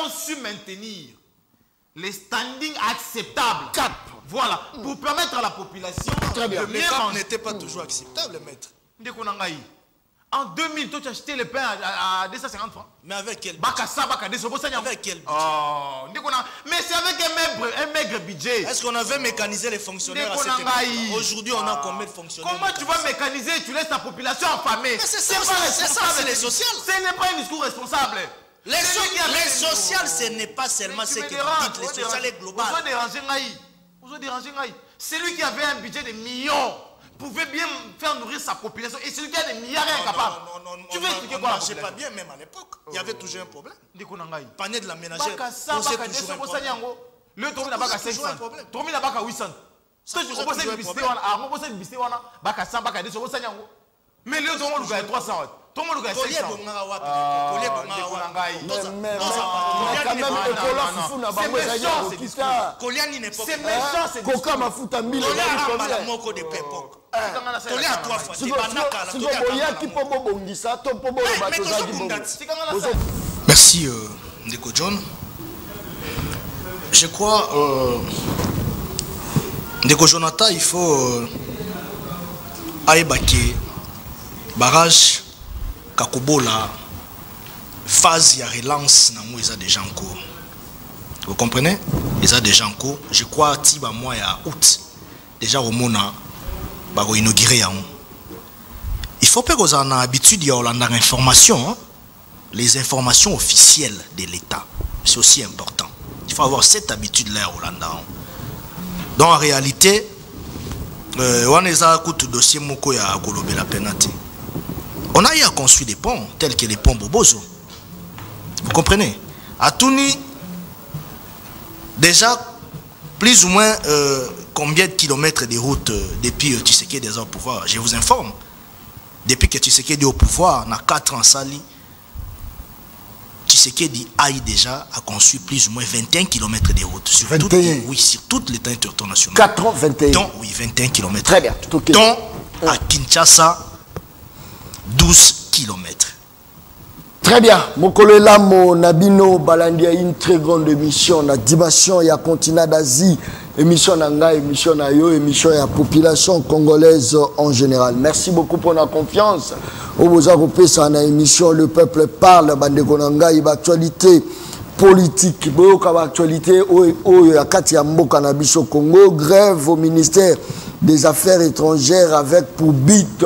ont su maintenir les standings acceptables. Cap. Voilà, pour permettre à la population de bien Le cap n'était pas toujours acceptable, maître. En 2000, tu as acheté le pain à 250 francs. Mais avec quel budget? Avec quel budget? Mais c'est avec un maigre budget. Est-ce qu'on avait mécanisé les fonctionnaires à cette époque? Aujourd'hui, on a combien de fonctionnaires? Comment tu vas mécaniser? Tu laisses ta population affamée. Mais c'est ça, c'est les sociales. Ce n'est pas un discours responsable. Les sociales, ce n'est pas seulement ce que vous dites. Les sociales est global. Celui qui avait un budget de millions pouvait bien faire nourrir sa population. Et celui qui a des milliards est incapable. Tu veux expliquer quoi? Je ne pas bien, même à l'époque. Il y avait toujours un problème. Panier de la ménagère. Le tour n'a pas qu'à 500. Tour n'a pas qu'à 800. Mais le tour n'a pas 300. Tout le monde a 500. C'est méchant, c'est Coca m'a foutu à 1000 euros. Merci, Ndeko John. Je crois, Ndeko Jonathan, il faut aïbaké, barrage, Kakubola, phase de relance, ils ont déjà en cours. Vous comprenez? Ils ont déjà en cours. Je crois que mois à août, déjà au Mona, ils inauguré. Il faut pas que vous ayez l'habitude de l'information, les informations officielles de l'État. C'est aussi important. Il faut avoir cette habitude-là à Hollande. Donc en réalité, on a un dossier moko ya Kolobe la penalité. On a eu à construire des ponts tels que les ponts Bobozo. Vous comprenez? À Touni, déjà plus ou moins combien de kilomètres de route depuis Tshisekedi est au pouvoir? Je vous informe. Depuis que Tshisekedi est au pouvoir, on a 4 ans sali. Tshisekedi a déjà construit plus ou moins 21 km de route. Sur 21. Oui, sur toute l'état international. 4 ans, 21. Donc, oui, 21 km. Très bien. Donc, à Kinshasa, 12 km. Très bien. Mokolo Lamo Nabino Balandia, une très grande émission. La dimension, il y a continent d'Asie. Émission Nanga, émission Nayo, émission et la population congolaise en général. Merci beaucoup pour la confiance. Au Bozaropé, c'est une émission Le Peuple Parle, Bandeko Nanga, il y a actualité politique, il y a actualité au Katia Mboka Nabiso Congo, grève au ministère des Affaires étrangères avec pour but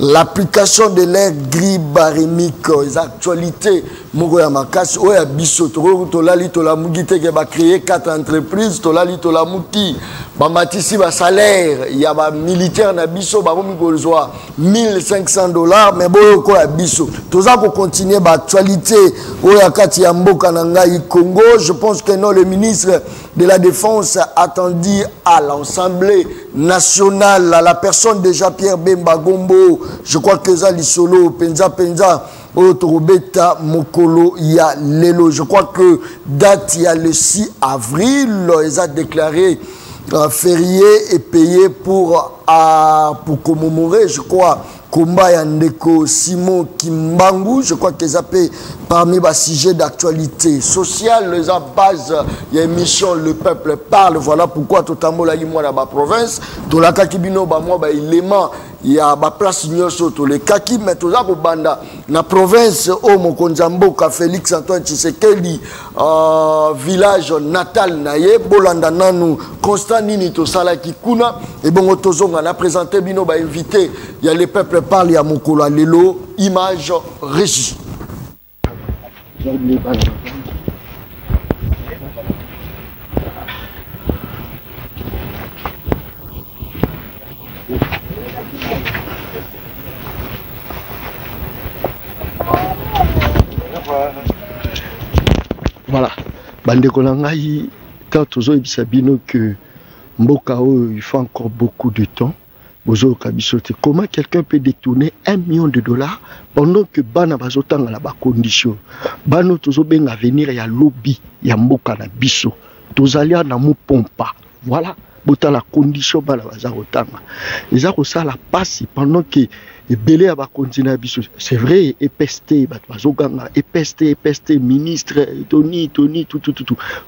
l'application de l'air gris barémique, les actualités, Mogoya Makas, Oya Biso, Tolali Tolamugite qui va créer 4 entreprises, Tolali Tolamuti, Bamatisi va salaire, il y a un militaire na Biso, Baromi Golzoa, $1,500, mais bon, quoi Biso. Tout ça pour continuer, l'actualité, Oya Kati Mboka Nangai Congo, je pense que non, le ministre de la Défense attendu à l'Assemblée nationale, à la personne de Jean-Pierre Bemba Gombo. Je crois que ça, l'Isolo, Penza, Otorobeta, Mokolo, il y a Lelo. Je crois que date, il y a le 6 avril, ils ont déclaré férié et payé pour commémorer, je crois, Komba Yandeko Simon Kimbangu. Je crois qu'ils appellent parmi les sujets d'actualité sociale, les base, il y a une émission Le Peuple Parle. Voilà pourquoi tout le monde a dans la province. Tout la kakibino, élément. Il y a ma place sur les kaki, mais tout ça, dans la province, au Mokonzambo, Félix Antoine Tshisekedi, village natal, Naye, Bolanda Nanou, Constant Nini, Tosala Kikuna, et bon, on a présenté, Bino, invité, il y a les peuples parlent, il y a Mokola Lelo, image régie. Voilà. Bandeko Langai, quand tu as dit que Mbokao, il faut encore beaucoup de temps. Comment quelqu'un peut détourner $1 million pendant que Bana Bazotanga la condition? Bano tozo benga venir ya lobby ya Mboka na biso. Tozalia na mo pompa. Voilà. Bota la condition Bana Bazotanga. Ils ont ça la passe pendant que et belé à continuer c'est vrai EPST bazoganga EPST ministre Tony tout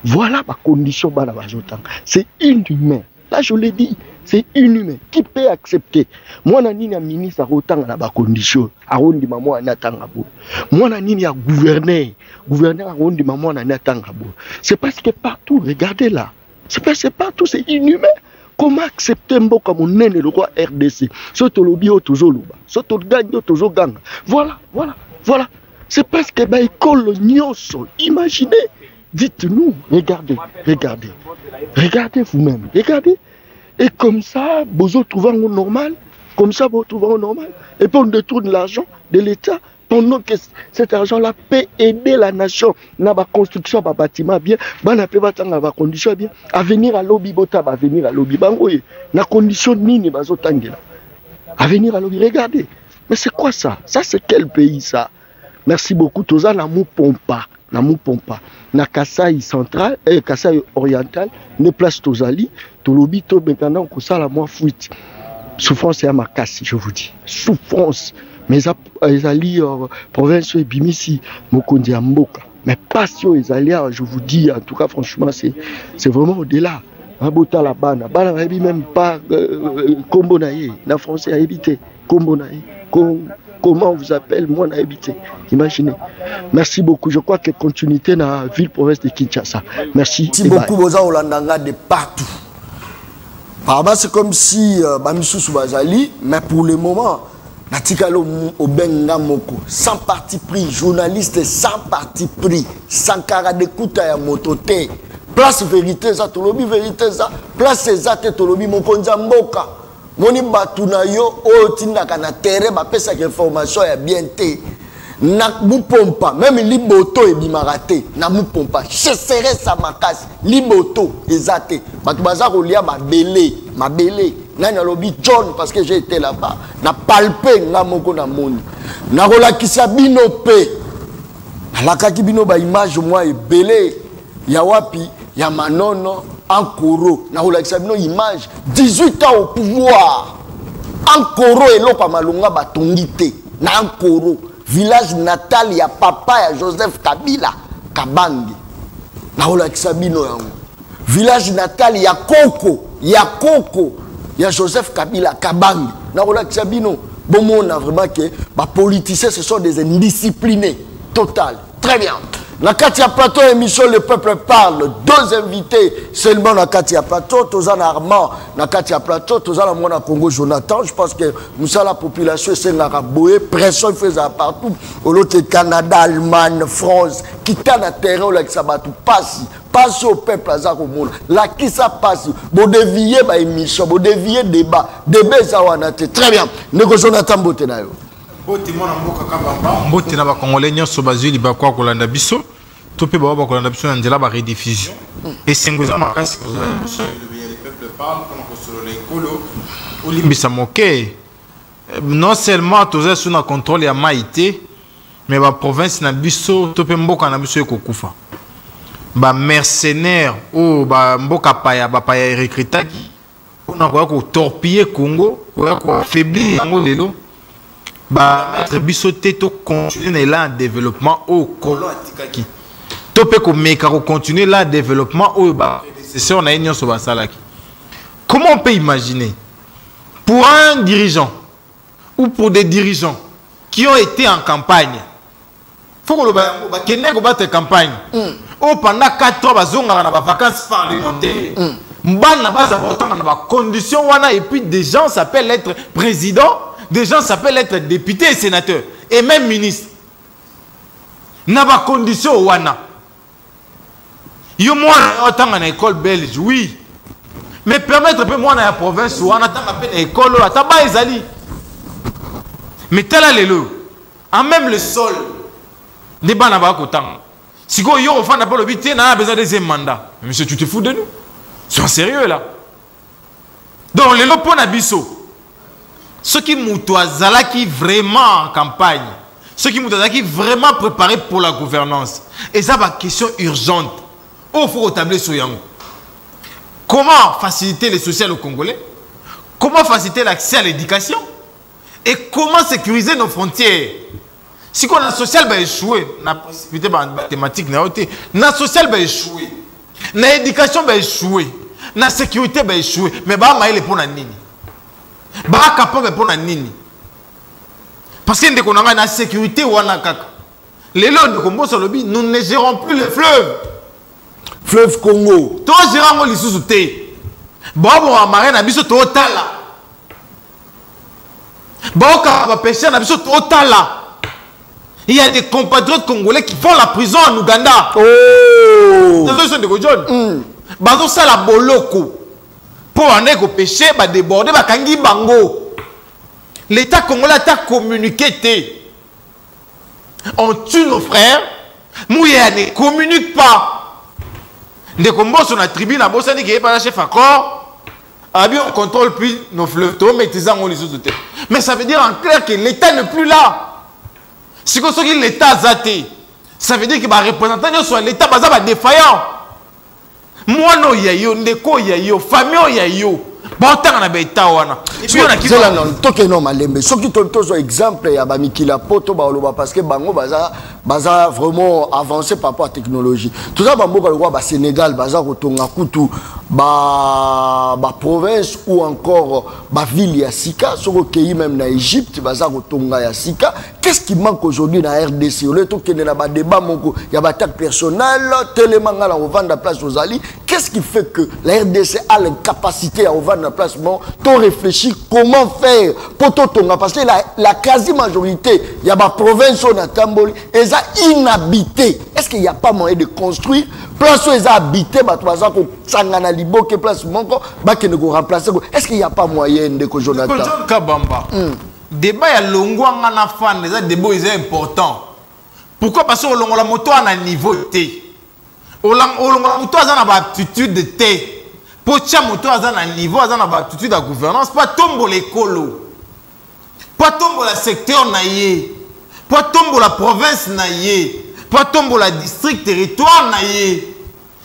voilà ma condition bana bazotanga c'est inhumain là je l'ai dit c'est inhumain qui peut accepter moi na nini ya ministre akotanga na ba condition arondi mama na tanga bo moi na nini ya gouverneur arondi mama na tanga bo c'est parce que partout regardez là c'est partout c'est inhumain. Comment accepter mboka monene le roi RDC? Soto lobi o tozo loba, soto gagne tozo ganga. Voilà. C'est parce que ba école nyonso. Imaginez, dites-nous, regardez vous-même, regardez. Et comme ça, vous trouvez normal, et puis on détourne l'argent de l'État. Pendant que cet argent-là peut aider la nation dans la construction de bâtiment bien, dans la condition bien, à venir à lobby, à venir à lobby, na condition nini bazotangela. À venir à lobby, regardez. Mais c'est quoi ça? Ça c'est quel pays ça? Merci beaucoup. Toza na Mupompa, na Kasai central, Kasai oriental, ne place Tozali, to lobby to maintenant ko sala moi fuite. Souffrance et amakasi, je vous dis. Souffrance. Mais ils allaient province et Bimisi, Mokondi Mboka. Mais passion, ils allaient, je vous dis, en tout cas, franchement, c'est vraiment au-delà. Abota la bana, même pas Kombo Naye, la français a évité. Kombo Naye, comment on vous appelle, moi, on a évité. Imaginez. Merci beaucoup. Je crois que continuité dans la ville-province de Kinshasa. Merci. Merci beaucoup, Boza Olandanga de partout. Apparemment, c'est comme si Bamissou Soubazali, mais pour le moment, Natikalo Obenga Moko, sans parti pris, journaliste sans parti pris, sans cara de Kouta ya motote, place vérité ça, tolobi vérité ça, place exacte tolobi Mokonza Mboka, moni batuna yo, o tindaka na terre, ba pesa information ya bien te, na Mupompa, même Liboto et Bimarate, na Mupompa, chesserait sa makasi, Liboto, exacte, batubaza kolia ma belé. Nani alobi John parce que j'ai été là-bas. Na palpé nga moko na moni. Na rolakisa bino pe. Alakaki bino ba image moi ebele. Ya wapi ya manono Ankoro. Na rolakisa bino image 18 ans au pouvoir. Ankoro eloko malunga batongite. Na Ankoro, village natal ya papa ya Joseph Kabila Kabange. Na rolakisa bino yango. Village natal ya Koko. Il y a Joseph Kabila Kabangi. Bon, on a vraiment que les politiciens, ce sont des indisciplinés. Total. Très bien. La Katia Plateau, émission Le Peuple Parle. 2 invités seulement la Katia Plateau. Tozan Armand, la Katia Plateau. Tozan Mona Congo Jonathan. Je pense que nous sommes la population, c'est l'Araboé. Pression faisait partout. Au l'autre Canada, Allemagne, France. Qui t'a la terre, là, qui s'abattu. Passe au peuple, au monde. Là, qui ça passe. Bon, dévier, bah, émission. Bon, dévier, débat. Débat, ça, on a été. Très bien. Nego Jonathan Botenayo. Mbote na ba Congolais nyonso bazuli ba kwa kolanda biso to pe ba kolanda biso na nzela ba rediffusion et sengoza makasi ko le peuple parle comme ko solo ekolo olimbisa moke non seulement toza sous na contrôle ya maïté mais ba province na biso to pe mboka na biso ekokufa ba mercenaires o ba mboka paya ba paya recrutaki on a ko torpiller Congo ko affaiblir yango lelo ba mettre bisoté to continuer là développement au colon atikaki to pe ko meka ko continuer là développement au ba c'est ça on a union sur basalaki. Comment on peut imaginer pour un dirigeant ou pour des dirigeants qui ont été en campagne, faut que le ba kende ko battre campagne au pendant 4 ans bazonga na ba vacances parlementaires mbana baza pourtant na ba condition wana et puis des gens s'appellent être président. Des gens s'appellent être députés et sénateurs. Et même ministres. N'a pas condition wana. Yo moi autant en école belge, oui. Mais permettre peu moi dans la province ou en attendant à école à tabac ezali. Mais tel est le. En même le sol. Des bancs là-bas autant. Si go yo fan n'a pas le but, n'a besoin de deuxième mandat. Monsieur, tu te fous de nous? Sois sérieux là. Donc les lopons abisso. Ceux qui moutouazala qui vraiment en campagne, ceux qui moutouazala qui vraiment préparés pour la gouvernance, et ça va question urgente. Il faut rétablir sur Yango. Comment faciliter les social aux Congolais? Comment faciliter l'accès à l'éducation? Et comment sécuriser nos frontières? Si on a social, va échouer. Na précipité par mathématiques, na social, va échouer. Na éducation, va échouer. Na sécurité, va échouer. Mais bah, maïle pour na nini. Bah, capable pour na nini. Parce que nous avons la sécurité ou la kaka. Les lois de Congo sur le bi, nous ne gérons plus le fleuve. Fleuve Congo. Toi, gérons les sous-soutés. Bon, on marée na biso total là. Bon, on va pêcher na biso total là. Il y a des compatriotes congolais qui font la prison en Ouganda. Oh! C'est ça de Godjon. Bazo ça la boloko. Pour aller au péché, ba déborder, ba kangi bango. L'État congolais a communiqué. On tue nos frères. Mouya ne communique pas. Des combats sur la tribune à Bossani qui est pas la chef accord. On contrôle plus nos fleuves. Mais ça veut dire en clair que l'État n'est plus là. Si l'État a zaté, ça veut dire que les représentants soit l'État est défaillant. Moi, non, il y a yo, ndeko, il y a yo, famille, il y a yo. Bon, tant na beta wana. C'est là non, toke non malembe. Ce qui te exemple ya ba mikila poto ba oloba parce que bango baza vraiment avancé par rapport à la technologie. Tout ça bango ba le Sénégal baza kotonga kutu ba province ou encore ba ville ya Sika, sur pays même na Égypte baza kotonga ya Sika. Qu'est-ce qui manque aujourd'hui dans la RDC? Au lieu de na ba débat moko ya ba attaque personnelle, tellement ngala on vend la place aux alliés. Qu'est-ce qui fait que la RDC a l'incapacité à vendre la place? Bon, tu réfléchis comment faire pour tonga parce que la quasi-majorité, il y a des provinces où Tamboli, elles sont inhabitées. Est-ce qu'il n'y a pas moyen de construire place où elles sont habitées, est-ce qu'il n'y a pas moyen de que Jonathan Kabamba. Débat ya longwa ngana fan, les débats est important. Pourquoi? Parce que la moto a un niveau T. La moto a une aptitude de T. Pour que moto a un niveau, a une aptitude de gouvernance, pas tomber l'écolo. Pas tomber le secteur naïe. Pas tomber la province naïe. Pas tomber la district territoire naïe.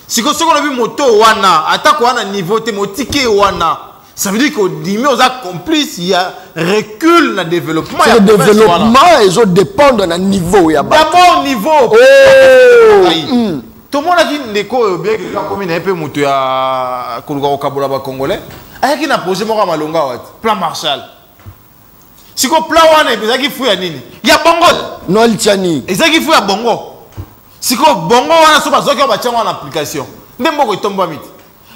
Si on a vu moto wana, attaque wana niveau T, motike wana. Ça veut dire qu'au diminué aux complices, il y a recul dans le développement. Le développement, ils ont dépendre d'un niveau. D'abord au niveau. Tout le monde a dit que bien que la commune est un peu moutée à Kabola congolais. Il y a un projet plan Marshall. Si on plan wana, il y a qui fouille à Nini. Il y a Bongo. Non, il y a ni. Il y a qui fouille à Bongo. Si on Bongo wana, c'est pas ça qu'on va en application. N'importe quoi tombe à midi.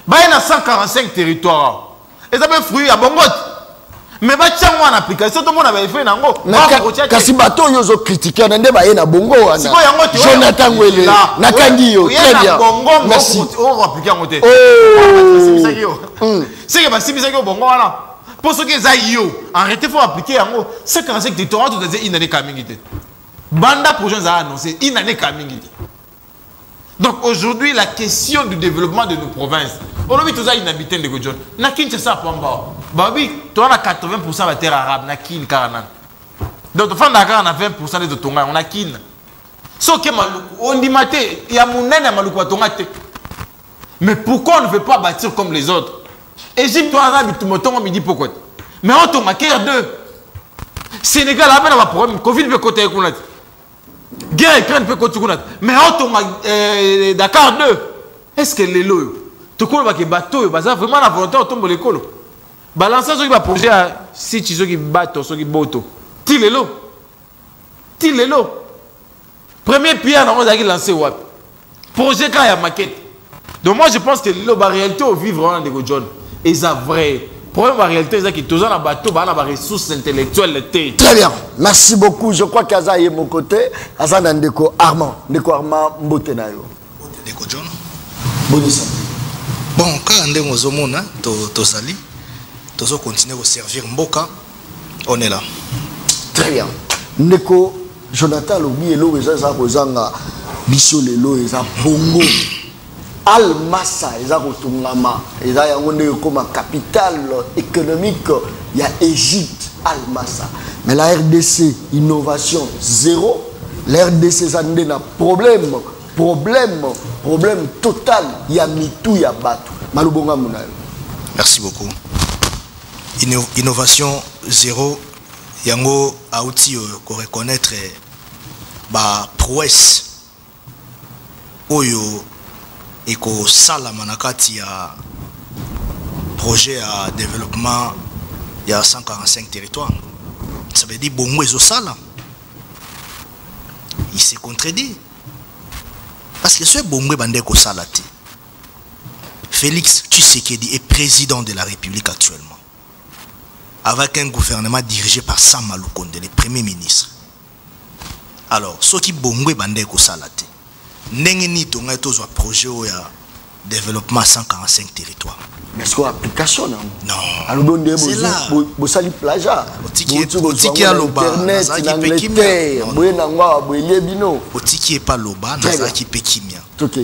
Il y a 145 territoires. Et ça peut fruit à Bongo. Mais il y a une application, tout le monde avait fait un ango. Kasi bato yo zo critiquer na ndeba na bongo wana. Jonathan Wele na Kangiyo très bien. Merci. On appliquer en côté. C'est que si ça bongo wana. Pour ceux qui zayo, arrêtez faut appliquer en 55 territoires tout dire une année kamingité. Banda projet a annoncé une année kamingité. Donc aujourd'hui la question du développement de nos provinces. On a vu tous les inhabitants de Godjon. Na Kinshasa Pamba. Babi, tu as 80% de la terre arabe, na Kin Karanan. Donc, tu as 20% de Tonga, on a Kin. Sauf que on dit maté, il y a mon nègre Maloukou à Tonga. Mais pourquoi on ne veut pas bâtir comme les autres? Égypte, tu as un Tonga, on dit pourquoi. Mais on tombe à Caire 2. Sénégal, il y a un problème. Covid peut côté Kounet. Guerre Ukraine peut côté Kounet. Mais on tombe à Dakar 2. Est-ce que les lois? Tu connais que bateau, vraiment la volonté on tombe l'école. Balancer ceux qui va projet à si tu ceux qui battent, ceux qui boto. Tilelo. Premier pierre on a lancé what? Projet quand il y a maquette. Donc moi je pense que la réalité au vivre dans des Godjon est vrai. Problème la réalité c'est que tous dans bateau ba na ba ressources intellectuelles. Très bien. Merci beaucoup. Je crois qu'Aza est mon côté. Aza Ndeko Armand Mbote na yo. Ndeko John. Bonisa. Bon, quand on est au Zomona, to sali, to continuer à servir Mboka, on est là. Très bien. Ndeko Jonathan Lobi et l'eau, ça kozanga biso lelo eza bongo. Almasa eza kotungama, eza yangonde comme capitale économique, il y a Égypte, Almasa. Mais la RDC innovation zéro, la RDC ça n'a problème total, il y a mitou, il y a batou. Malubonga Mounayo. Merci beaucoup. Innovation zéro, yango auti ko reconnaître ba prouesse oyo eko sala manakati ya projet à développement il y a 145 territoires. Ça veut dire bongo ezo sala. Il se contredit. Parce que ce bongo bande ko sala te. Félix Tshisekedi est président de la République actuellement. Avec un gouvernement dirigé par Sam Malukonde, le premier ministre. Alors, ce qui bongo bande ko sala te. Ndenge ni tonga tozo projet au ya développement 145 territoires. Mais est-ce qu'on a application non? Non. C'est là. Vous salez plaja. Otiki est loba. Internet, Otiki est pas loba. Nazaki pekimia. Ok.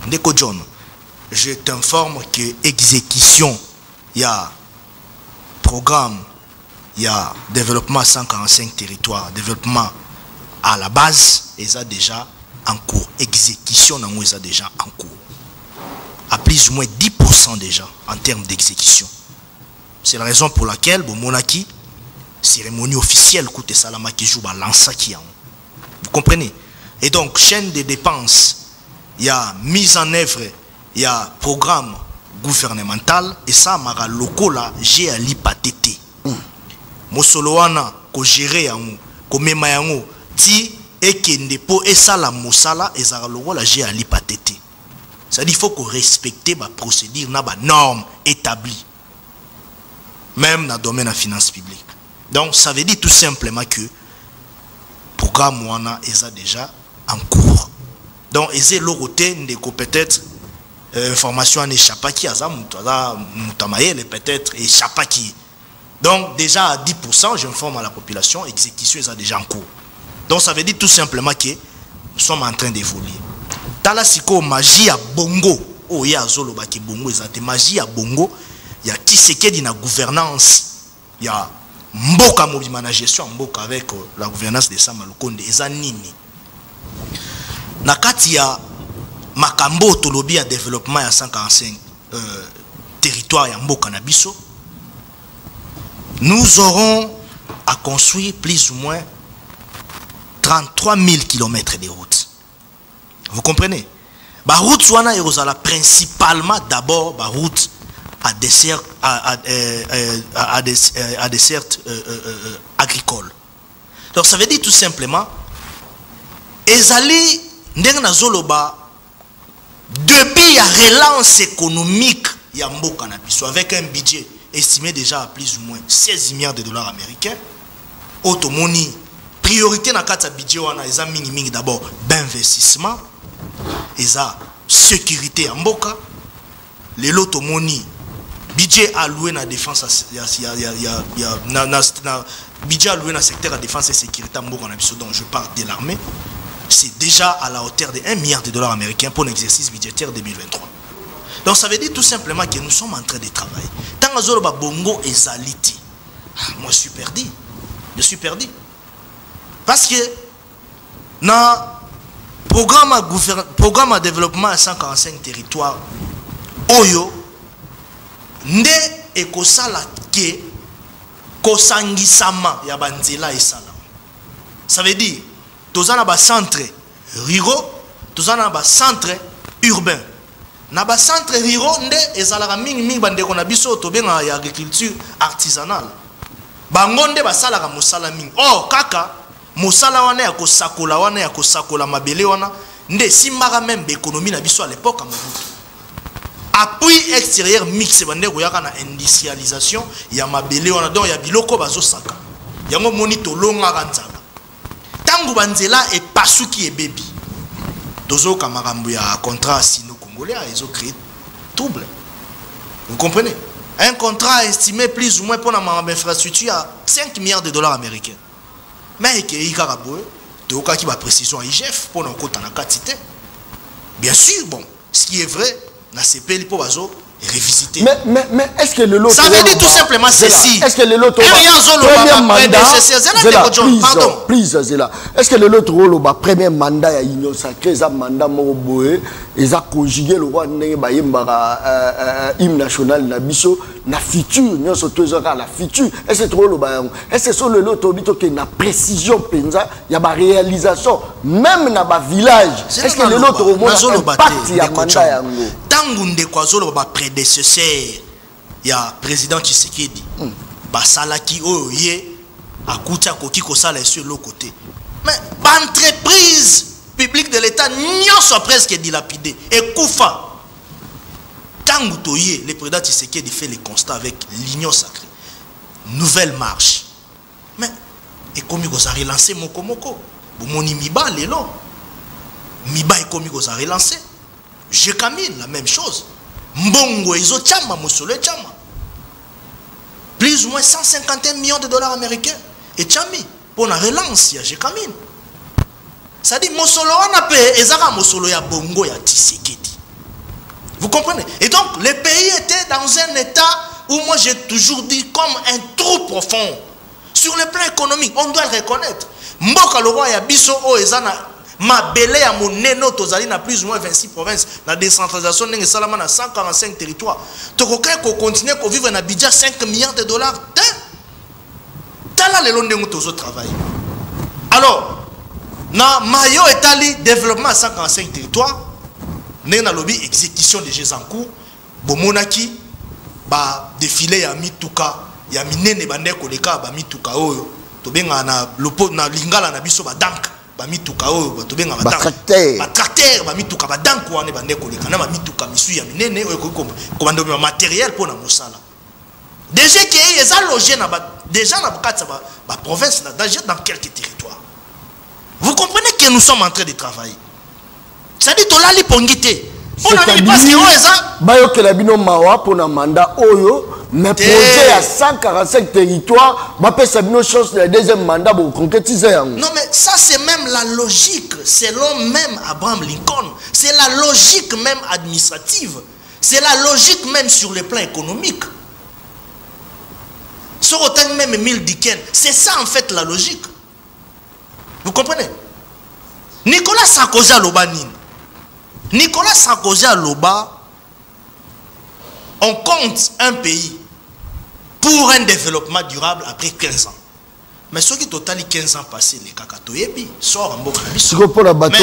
Ndeko John, je t'informe que exécution, il y a programme, il y a développement 145 territoires, développement à la base, et ça déjà en cours. Exécution, ça déjà en cours. À plus ou moins 10% déjà en termes d'exécution. C'est la raison pour laquelle Monaki, cérémonie officielle, Koute Salama qui joue l'ansa qui a. Vous comprenez? Et donc, chaîne de dépenses, il y a mise en œuvre, il y a programme gouvernemental, et ça, mara loko là, j'ai à l'IPATT. Mosoloana, ko géré yango, ko mema yango, ti et kendepo et ça la mosala, et ça loko là, j'ai à l'IPATT. C'est-à-dire qu'il faut qu'on respecte la procédure, les normes établies. Même dans le domaine de la finance publique. Donc, ça veut dire tout simplement que le programme Wana est déjà en cours. Donc, c'est l'autre peut-être information en échappaki, peut-être échappaki. Donc, déjà à 10%, j'informe à la population, exécution est déjà en cours. Donc, ça veut dire tout simplement que nous sommes en train d'évoluer. Tala siko magie à bongo. Oh ya zolo baki bongo ezate magie à bongo. Il y a Tshisekedi na gouvernance. Il y a Mboka Mobima na gestion Mboka avec la gouvernance de Sam Malukonde eza nini. Na kati ya makambo tolobi à développement ya 145 territoire ya Mboka na biso. Nous aurons à construire plus ou moins 33 000 km de routes. Vous comprenez? La route soit principalement d'abord la route à dessert agricole. Donc ça veut dire tout simplement ezali ndenge na zoloba depuis la relance économique ya mboka na biso avec un budget estimé déjà à plus ou moins 16 milliards de dollars américains. Automoni priorité na kata budget wana eza mingi d'abord d'investissement. Eza sécurité en Mboka. Les lotomoni budget alloué na défense budget alloué na secteur de défense et sécurité en Mboka dont je parle de l'armée. C'est déjà à la hauteur de 1 milliard de dollars américains pour l'exercice budgétaire 2023. Donc ça veut dire tout simplement que nous sommes en train de travailler. Tant que zolo ba bongo ezaliti. Moi je suis perdu. Je suis perdu. Parce que na programme à développement à 145 territoires oyo nde ekosala ke kosangisama ya banzela esala. Ça veut dire tozana ba centre ruraux, tozana ba centre urbain. Na ba centre ruraux nde ezalaka mingi bandeko na biso to benga ya agriculture artisanale. Bango nde basalaka mosala mingi. Oh kaka mosala wana ya kosakola wana ya kosakola mabele wana nde simbaka même économie na biso à l'époque en Mobutu. Appui extérieur mixé bande koyaka na industrialisation ya mabele wana donc ya biloko bazo saka. Yango moni to longa kanzaka. Tangu banzela e pasuki e bebi. Tozo kamarambo ya contrat sino-congolais ils ont créé trouble. Vous comprenez? Un contrat estimé plus ou moins pour la infrastructure à 5 milliards de dollars américains. Mais il y a une précision à IGF pour nous côté. Bien sûr, bon, ce qui est vrai, na CP pour révisité. Mais est-ce que le lot ça veut dire tout simplement ceci. Est-ce que le lot premier mandat est-ce que le lot premier mandat ya union sacrée ça mandat moko boye et ça conjuguer le roi ndenge ba yembaka hymne national na biso na futur nyonso tozo ka la futur est-ce que trop lo ba est-ce que sur le lot obito que na précision penza ya ba réalisation même na ba village est-ce que le lot au parti ya mandat yango tangunde kwazolo ba prédécesseur ya président Tshisekedi basalaki oyo ye akuti akoki kosala sur l'autre côté mais l'entreprise publique de l'État nyonso presque dilapidé et koufa tangu toye le président Tshisekedi fait le constat avec l'union sacrée nouvelle marche mais et comme il a relancé mokomoko bomoni miba lelo miba et comme il a relancé je camine la même chose mbongo ezo chama musolo chama plus ou moins 151 millions de dollars américains et chami pour la relance ya je camine ça dit musolo wana pe ezaka musolo ya bongo ya Tshisekedi vous comprenez et donc le pays était dans un état où moi j'ai toujours dit comme un trou profond sur le plan économique on doit le reconnaître mboka le roi ya biso o ezana ma belé à mon néno tozali na plus ou moins 26 provinces la décentralisation n'est seulement à 145 territoires tokoka ko continuer ko vivre na budget 5 milliards de dollars tala le long de tozo travail alors na mayo etali développement à 145 territoires né na lobby exécution des jeux en cours bomonaki ba défilé ya mituka ya minene bande ko leka ba mituka oyo to benga na lopo na lingala na biso ba dank ba mituka oyo to benga ba tracteur ba mituka ba dank wana bande ko leka na ba mituka misu ya minene oyo ko komando ba matériel pour na mosala déjà qui est logé na ba déjà na bukatsa ba province dans quelques territoires vous comprenez que nous sommes en train de travailler ça dit to lali pongité on a dit parce que oza bayo que la bino mawa pour na mandat oyo mais projet à 145 territoires ba pesa bino chance le deuxième mandat pour concrétiser yango. Non mais ça c'est même la logique selon même Abraham Lincoln, c'est la logique même administrative, c'est la logique même sur le plan économique. Sur autant même Emile Dicken, c'est ça en fait la logique. Vous comprenez? Nicolas Sarkozy a loba nini? Nicolas Sarkozy a loba on compte un pays pour un développement durable après 15 ans. Mais ce qui total 15 ans passés, les kakatoyebi sort en boka. Mais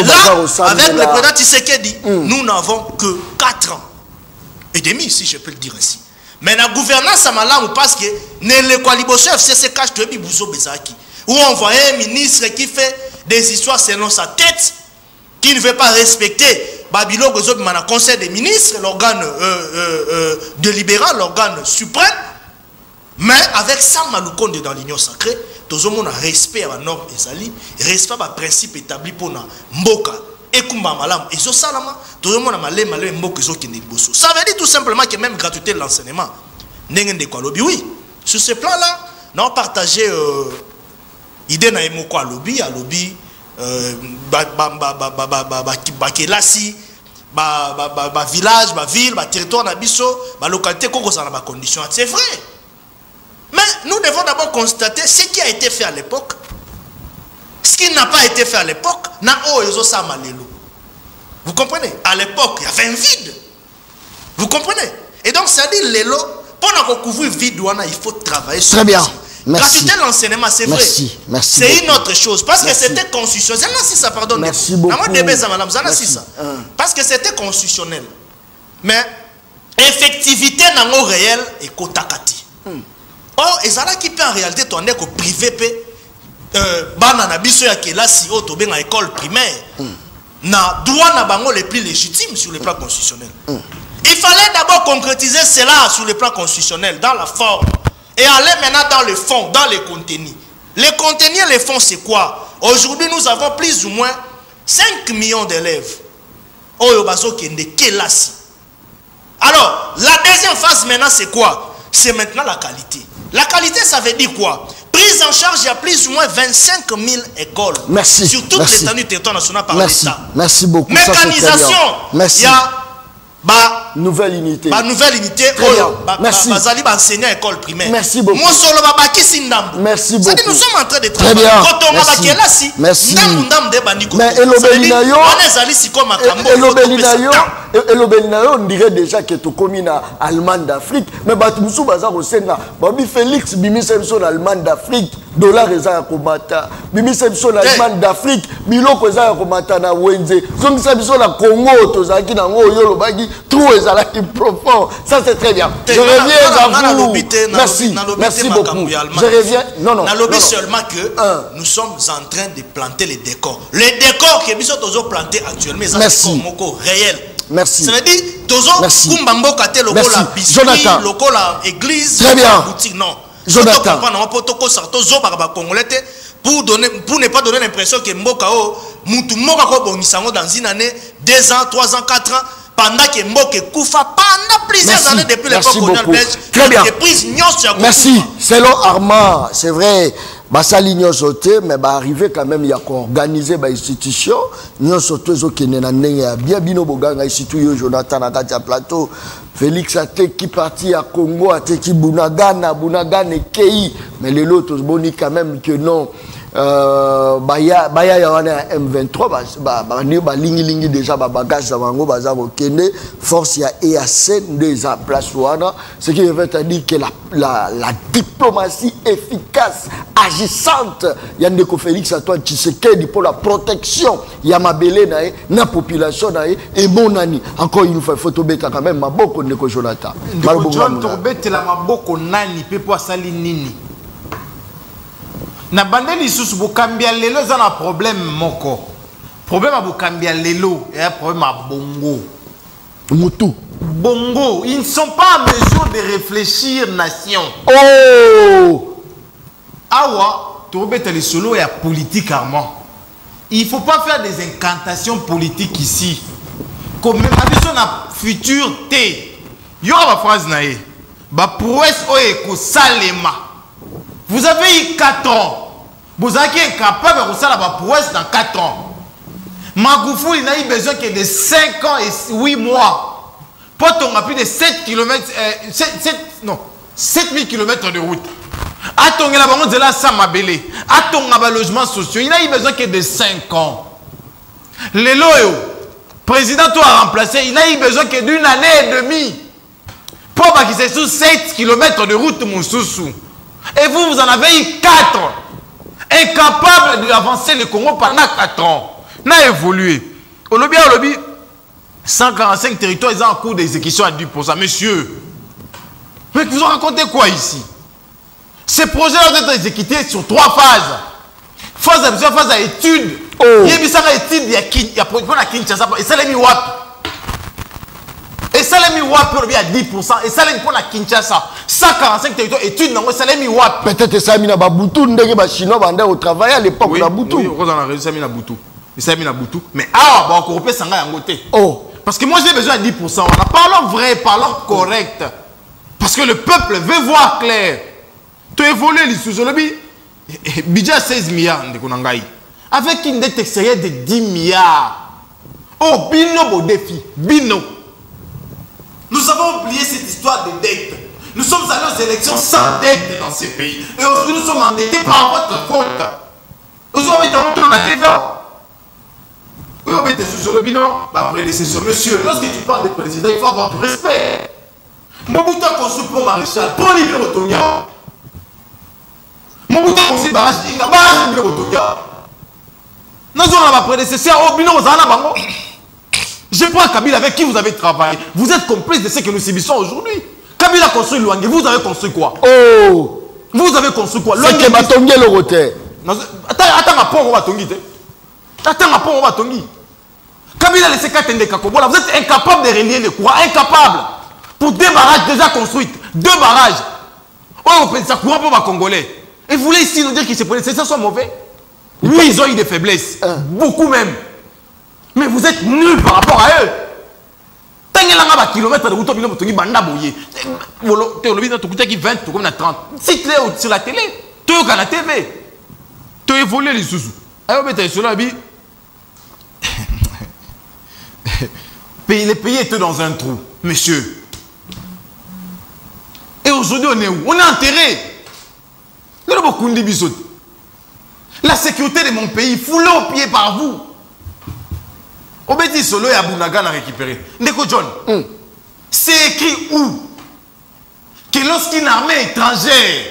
là, avec le président Tshisekedi, nous n'avons que 4 ans et demi, si je peux le dire ainsi. Mais la gouvernance à Malam, parce que le Kwaliboso FCC cache Toyebi Bouzo Bezaki, où on voit un ministre qui fait des histoires selon sa tête, qui ne veut pas respecter Babylone Gozobi Mana, conseil des ministres, l'organe délibérant, l'organe suprême. Mais avec ça, Maloukonde dans l'union sacrée, tout le monde a respect à la norme Ezali, respect à principe établi pour Mboka, et Kumba Malam, et Salama, tout le monde a malé Mboka qui n'est pas. Ça veut dire tout simplement que même gratuité de l'enseignement, oui. Sur ce plan-là, nous avons partagé l'idée na Emoko à lobby, Bakelasi, village, ville, territoire, localité, conditions. C'est vrai. Mais nous devons d'abord constater ce qui a été fait à l'époque, ce qui n'a pas été fait à l'époque. Vous comprenez? À l'époque, il y avait un vide. Vous comprenez? Et donc, ça dit, l'élo, pour couvrir le vide, il faut travailler sur très bien. Gratuité de l'enseignement, c'est vrai. C'est une autre chose. Parce que c'était constitutionnel. Ça, pardon. Merci beaucoup. Parce que c'était constitutionnel. Mais, effectivité dans le réel est kotakati. Or, et ça qui peut en réalité tourner qu'au privé, banana biso ya kelasi au tobe na école primaire, na droit na bango les plus légitimes sur le plan constitutionnel. Il fallait d'abord concrétiser cela sur le plan constitutionnel, dans la forme, et aller maintenant dans le fond, dans les contenus. Les contenus et les fonds, c'est quoi? Aujourd'hui, nous avons plus ou moins 5 millions d'élèves. Oyobazo kende kelasi. Alors, la deuxième phase maintenant, c'est quoi? C'est maintenant la qualité. La qualité, ça veut dire quoi? Prise en charge, il y a plus ou moins 25 000 écoles. Merci. Sur toute l'étendue du territoire national par l'État. Merci beaucoup. Mécanisation. Merci. Il y a nouvelle unité. Nouvelle unité. Merci. Bazali ba enseigner à l'école primaire. Merci beaucoup. Moi solo ba bakisi ndambo. Merci beaucoup. Nous sommes en train de Très travailler. bien. Quand on va bakela si. Merci. Ndambo de bandiko. Mais Elobelinayo. On est allé si comme makambo. Elobelinayo, on dirait déjà que tu commis na Allemagne d'Afrique. Mais Batumusu baza kosenga. Babi Félix bimi semso na Allemagne d'Afrique. Dollar eza ya komata. Bimi semso na Allemagne d'Afrique. Biloko eza ya komata na Wenze. Zongi semso na Congo tozaki na ngo yolo bagi. Trou eza qui profond. Ça c'est très bien. Je reviens à vous. Merci. Merci beaucoup. Je reviens. Non. Na lobby seulement que nous sommes en train de planter les décors. Les décors que nous sommes plantés actuellement, c'est des décors réels. Merci. Ça veut dire, Tozo, Kumbambo Kate, le la biscuit, le la église, la boutique, non. Jonathan. Pour ne pas donner l'impression que Mboka, Moutou Moka, dans une année, 2 ans, 3 ans, 4 ans, pendant que Mboka Koufa, pendant plusieurs années depuis l'époque coloniale belge, très bien. Merci. Selon Armand, c'est vrai. Basali nyo sauté mais ba arriver quand même ya ko organiser ba institution nyo sauté zo kenena ndenge bien bino boganga isitu yo Jonathan na kati ya plateau Félix ate qui parti à Congo ate qui Bunagana Kei mais les autres boni quand même que non baya ya wana M23 ba lingi déjà ba bagage za bango baza kende force ya EAC des en place wana ce qui veut dire que la diplomatie efficace agissante ya ndeko Félix Antoine Tshisekedi pour la protection ya mabele na population et bon ani encore une fois photo beta quand même maboko ndeko Jonathan John Torbet la maboko nani pe po asali nini na bandeli sous bokambia lelo za na problème moko problème à bokambia lelo et un problème à bongo mutu bongo ils ne sont pas en mesure de réfléchir nation awa Torbet les solo et à politique Armand il faut pas faire des incantations politiques ici comme même avec son futur T il y aura ma phrase naé ba prouesse oeko salema. Vous avez eu 4 ans. Vous êtes incapable de faire la prouesse dans 4 ans. Magoufouli n'a eu besoin que de 5 ans et 8 mois. Pour on a plus de 7 km, 7000 km de route. Attends, il a besoin de la Samabélé. Attends, il a logement social. Il n'a eu besoin que de 5 ans. Le loyo, président a remplacé, il n'a eu besoin que d'une année et demie. Pour qu'il soit sous 7 km de route, mon sous. Et vous en avez eu 4. Incapable d'avancer le Congo pendant 4 ans. N'a évolué. Au lobby, 145 territoires, ils ont en cours d'exécution à 10%. Monsieur, mais vous en racontez quoi ici? Ces projets doivent être exécutés sur 3 phases. Phase à étude. Il y a une étude, il y a pour Kinshasa. Et ça, les WAP. Et ça, les WAP à 10%. Et ça, les pour la Kinshasa. 145 territoires études, non, ça les WAP. Peut-être ça, il y a Baboutou, les Chinois vendaient au travail à l'époque de Baboutou. Oui, on a réussi à mettre Baboutou. Ça a Baboutou. Mais ah, on va encore ça en côté. Parce que moi, j'ai besoin de 10%. Parlons vrai, parlons correct. Parce que le peuple veut voir clair. Tu évolues les sous-lobby. Budget 16 milliards de Konangaï. Avec une dette extérieure de 10 milliards. Oh, bino au défi. Bino. Nous avons oublié cette histoire de dette. Nous sommes allés aux élections sans dette dans ces pays. Et aujourd'hui, nous sommes endettés par votre faute. Nous avons été en la TVA. Vous avez été sur le bilan. Monsieur, lorsque tu parles de président, il faut avoir du respect. Mobutu a construit pour Maréchal, pour libérer Otonia. Mobutu a construit barrage, il a pas libéré Otonia. Nous avons ma prédécesseur, au bilan, aux Anabango. Je prends Kabila avec qui vous avez travaillé. Vous êtes complice de ce que nous subissons aujourd'hui. Kabila a construit Luangi. Vous avez construit quoi? Vous avez construit quoi? C'est que Batongi le roté. Attends, un pont, on va tongi. Attends, un pont, on va tongi. Kabila a laissé Katende Kakobola. Vous êtes incapable de relier les courants. Incapable. Pour 2 barrages déjà construits. 2 barrages. Oh, ça courant pour les Congolais. Et vous voulez ici nous dire que ces prédécesseurs sont mauvais? Oui, ils ont eu des faiblesses. Beaucoup même. Mais vous êtes nuls par rapport à eux. Tangelanga ba kilomètre de route au bino tongi banda boye. Volo te olobi na tokuta ki 20 comme na 30. Cite-les sur la télé. Tu es à la TV. Tu évolues les sous. Ayo beta sur la bi. Les pays étaient dans un trou. monsieur. Et aujourd'hui, on est où? On est enterré. La sécurité de mon pays, foulée aux pieds par vous. Obédi Solo et Abounagan a récupéré. Ndeko John, c'est écrit où? Que lorsqu'une armée étrangère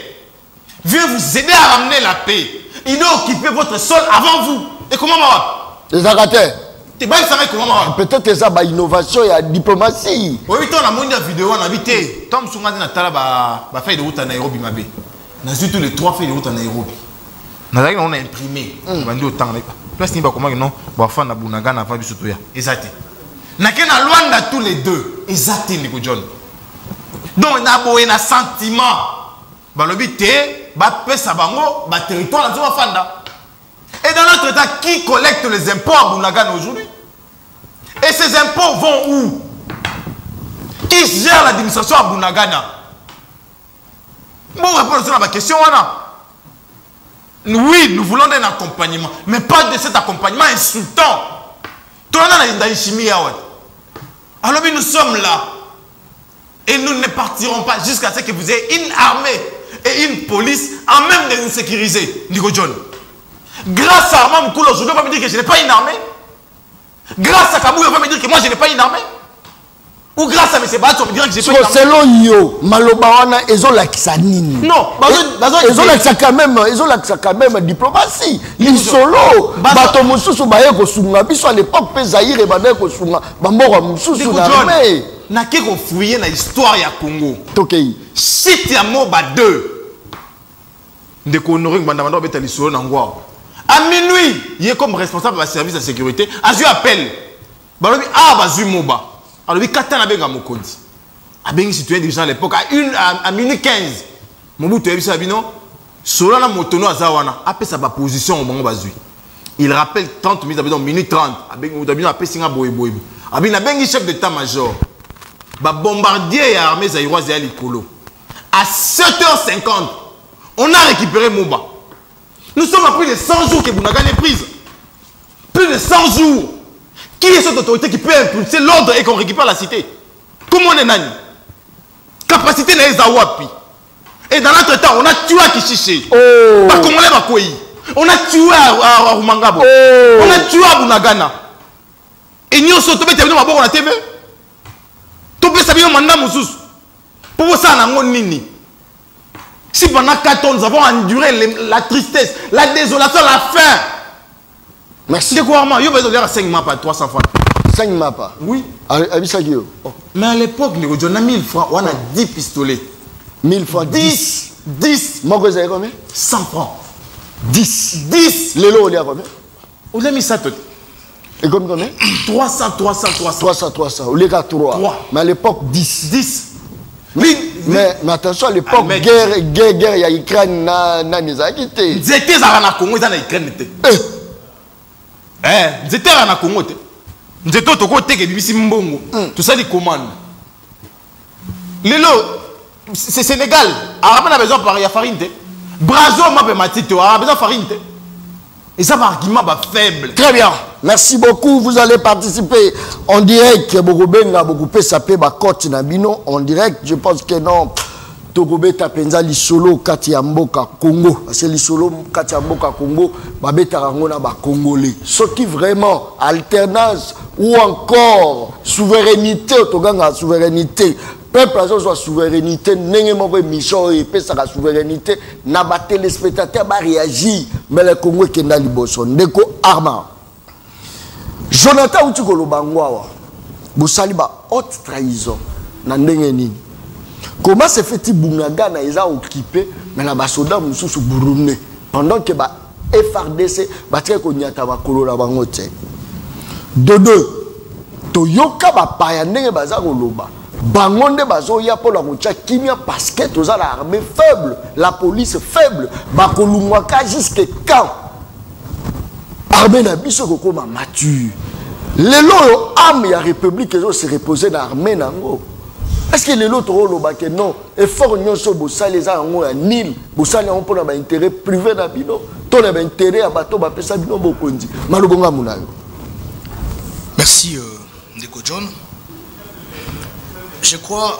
vient vous aider à ramener la paix, il doit occuper votre sol avant vous. Et comment va? Les arrêtés. Peut-être que ça va innovation et la diplomatie. Oui, tu as mondial vidéo, on a invité. Tom Sunga na tala ba fait de route à Nairobi mabé. Na surtout les 3 feuilles de route à Nairobi. On a imprimé. Bandi autant là. Place ni ba comment non, ba fa na Bunaga na fa biso to ya. Exact. Na ke na Luanda tous les deux. Exact Ndeko John. Donc na boye na sentiment. Ba lobi té, ba pesa bango, ba territoire na zo fanda. Et dans notre état, qui collecte les impôts à Bunagan aujourd'hui? Et ces impôts vont où? Qui gère l'administration à Bunagana? Bon, répondre à ma question. Oui, nous voulons un accompagnement, mais pas de cet accompagnement insultant. Alors, nous sommes là. Et nous ne partirons pas jusqu'à ce que vous ayez une armée et une police en même de nous sécuriser. Nico John. Grâce à Armand Moukoula, aujourd'hui, on va me dire que je n'ai pas une armée. Grâce à Kabou, on va me dire que moi, je n'ai pas une armée. Ou grâce à M. Bat, on va me dire que je n'ai pas une armée. Selon yo, Malobawana, ils ont l'accès nini. Non, ils ont l'accès quand même diplomatie. Ils solo. Bato Moussou, Bayeko Sunga, biso à l'époque, Pézaïr et Bayeko Sunga, Bambora Moussou, l'armée. N'a qu'à fouiller dans l'histoire du Congo. Tokei. Si tu as Moba 2, de Konorik, Bandamando, Betalisolo, Nangwa. À minuit, il est comme responsable du service de sécurité. A eu appel. Balobi a bazu Moba. Alors, il katana benga mokondi. A bengi citoyen dirigeant à l'époque à minuit 15. Mobutu a vu ça bino. Solana motono azawana. Après sa position au moment bazu. Il rappelle 30 minutes dans minute 30. A bengi motabino a pessinga boy boy. A bengi chef d'état-major. Ba bombardier et armée zaïroise et Alikolo. À 7h50, on a récupéré Moba. Nous sommes à plus de 100 jours que Bunagan est prise. Plus de 100 jours. Qui est cette autorité qui peut impulser l'ordre et qu'on récupère la cité? Comment on est nani? Capacité n'est pas wapi. Et dans notre temps, on a tué à Kishiché. On a tué à Rumangabo. On a tué à Bunagana. Et nous sommes tombés dans la TV. Tombés dans le mandat Moussous. Pour ça, on a nini. Si pendant 4 ans, nous avons enduré la tristesse, la désolation, la faim. Merci. C'est quoi, il y a 5 mapas, 300 francs. 5 mapas? Oui. Mais à l'époque, on a 1000 francs, on a 10 pistolets. 1000 francs, 10. Moi, vous avez combien? 100 francs. 10. 10. Les lots, on a combien? On a mis ça tout. Et combien? 300. 300. On a 3. Mais à l'époque, 10. 10. Mais attention, à l'époque, guerre, il y a Ukraine, Zété Zarana Congo, il y a Ukraine. Zété Zarana Congo. Zété Toko Teke Bibisi Mbongo. Tout ça, les commandes. Lélo, c'est Sénégal. Arabe a besoin de parier à farine. Brazo m'a matito. Arabe a besoin de farine. Et ça, par argument faible. Très bien. Merci beaucoup. Vous allez participer en direct. Bogobenga, Bogopé, Sapé, Bakot, Nabino. En direct, je pense que non. Togobe Tapenza, Lissolo, Katiamboka, Congo. Parce que Lissolo, Katiamboka, Congo, Babeta Rangona, Congolais. Ce qui vraiment, alternance ou encore souveraineté, Toganga, souveraineté. Peuple a sa souveraineté, n'ayez pas mission et sa souveraineté, n'a pas téléspectateur va réagir, mais le Congo qui est dans le Bosson. Ndeko Armand. Jonathan Outikolo Bangwawa, vous saluez haute trahison, n'a n'ayez. Comment se fait-il Bungaga n'a occupé, mais la basoda moussou sous Burundi, pendant que ba FRDC, battre qu'on y a tabakolo la bangote. De deux, Toyoka ba payanenge bazaro loba. Bangonde bazo ya pour la mocha kimia parce que tous l'armée faible, la police faible, bakolumwaka jusqu'à quand armée na biso koko ma mature. Les lots armes ya république ils se reposer dans l'armée nango. Est-ce que les lots toro que non effort nyonso bossa les ango ya nil bossa na pour na intérêt privé na bino to na intérêt à bato ba pesa bino bokondi malobonga munayo. Merci Ndeko John. je crois,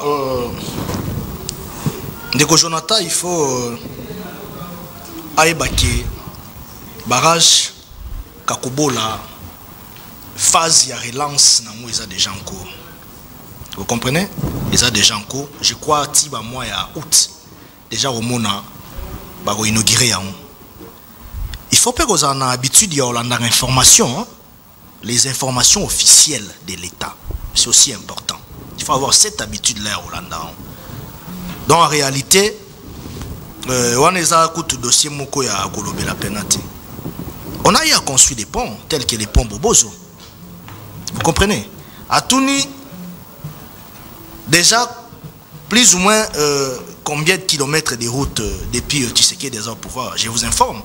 Ndeko Jonathan, il faut aïbake barrage Kakubola phase de relance na moi déjà en cours. Vous comprenez? Ils ont déjà en cours. Je crois tiba mois ya août déjà au mona ba ko inaugurer ya. Il faut pas qu'on ait l'habitude de avoir l'information, hein? Les informations officielles de l'État. C'est aussi important. Il faut avoir cette habitude-là au Hollande. Donc en réalité, on a eu à construire des ponts tels que les ponts Bobozo. Vous comprenez? À Touni, déjà plus ou moins combien de kilomètres de route depuis Tshisekedi est au pouvoir? Je vous informe.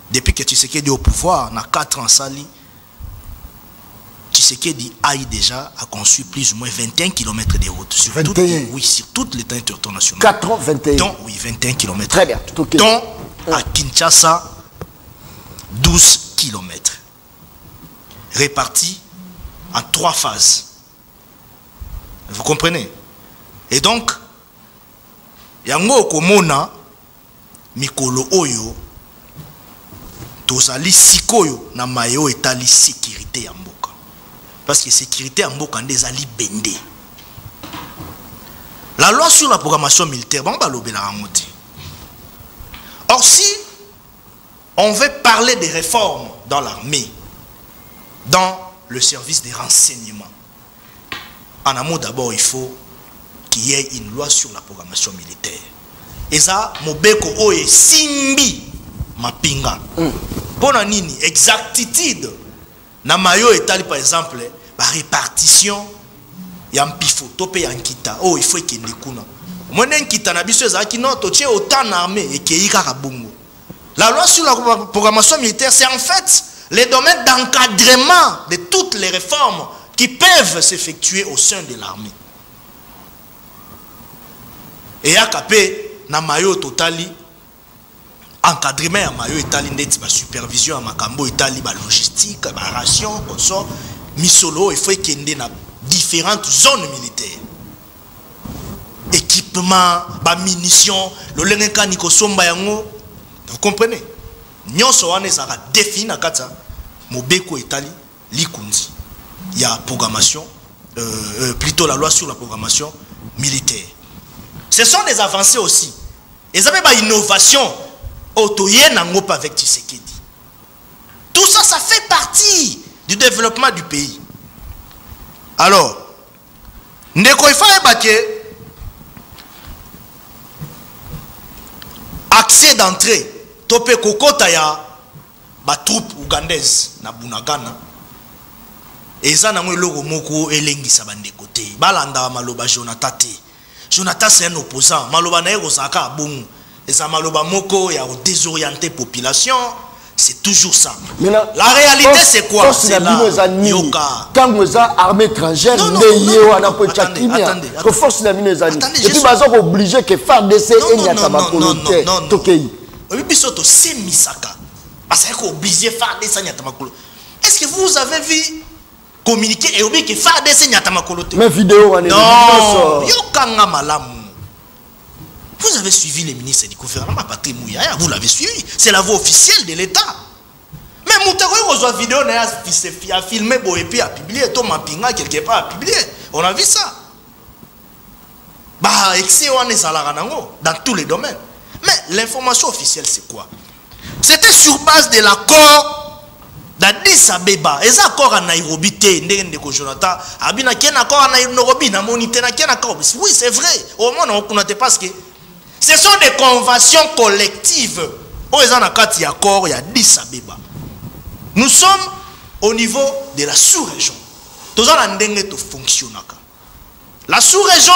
Depuis que Tshisekedi est au pouvoir, on a 4 ans sali. Tshisekedi a déjà construit plus ou moins 21 km de route. Sur 21. Oui, sur toute l'état international. 4 ans, 21. Donc, oui, 21 km. Très bien. Okay. Donc, à Kinshasa, 12 km. Répartis en 3 phases. Vous comprenez? Et donc, yango komona mikolo oyo tozali sikoyo na mayo etali sécurité ya mboka. Parce que sécurité ya mboka ndezali bende. La loi sur la programmation militaire, bon ba lobela rangote. Or si on veut parler des réformes dans l'armée, dans le service des renseignements, en amont d'abord il faut qu'il y ait une loi sur la programmation militaire. Et ça, mobeko oye simbi mapinga. Pona nini exactitude na mayo etali par exemple la répartition ya mpifo topé ya nkita. Oh il faut que ndekuna. Mona nkita na biso ezaki non to tie autant armée et que kaka bongo. La loi sur la programmation militaire c'est en fait les domaines d'encadrement de toutes les réformes qui peuvent s'effectuer au sein de l'armée. Et à capé na mayo totali encadrement ya mayo etali ndeti ba supervision ya makambo etali ba logistique ba ration konso misolo il faut kende na différentes zones militaires équipement ba munitions lo lenga niko somba yango. Vous comprenez? Nyonso wana ça va définir na kata mobeko etali likundi il y a programmation plutôt la loi sur la programmation militaire. Ce sont des avancées aussi. Et ça fait une innovation avec Tshisekedi. Tout ça, ça fait partie du développement du pays. Alors, ndeko ifa ebake accès d'entrée topé kokota ya ba troupe ougandaise na Bunagana. Et ça na logo moko elengisa bandeko te. Balanda maloba Jonathan te. Jonathan c'est un opposant. Maloba na yeko saka bon. Et ça maloba moko ya désorienter population, c'est toujours ça. La réalité c'est quoi? C'est la yoka. Quand vous avez armée étrangère, attendez. Force la mine et puis bazo obligé que FARDC et Nyatamakolote. Tokei. Oui bisoto c'est misaka. Parce que obligé FARDC Nyatamakolo. Est-ce que vous avez vu communiquer et oublier que FARDC Nyatamakolote? Mais vidéo on est non. Yokanga malamu. Vous avez suivi les ministres du gouvernement, vous l'avez suivi. C'est la voix officielle de l'État. Mais Moutaro, vous avez vidéo, a filmé, et puis a publié, Thomas Pinga, quelque part, a publié. On a vu ça. Bah, excès, on est dans tous les domaines. Mais l'information officielle, c'est quoi? C'était sur base de l'accord d'Addis Abeba. Et ça, accord en Nairobi, Jonathan, Abina, qui est un accord en Nairobi, oui, c'est vrai. Au moins, on ne connaît pas ce que. Ce sont des conventions collectives. Nous sommes au niveau de la sous-région. La sous-région,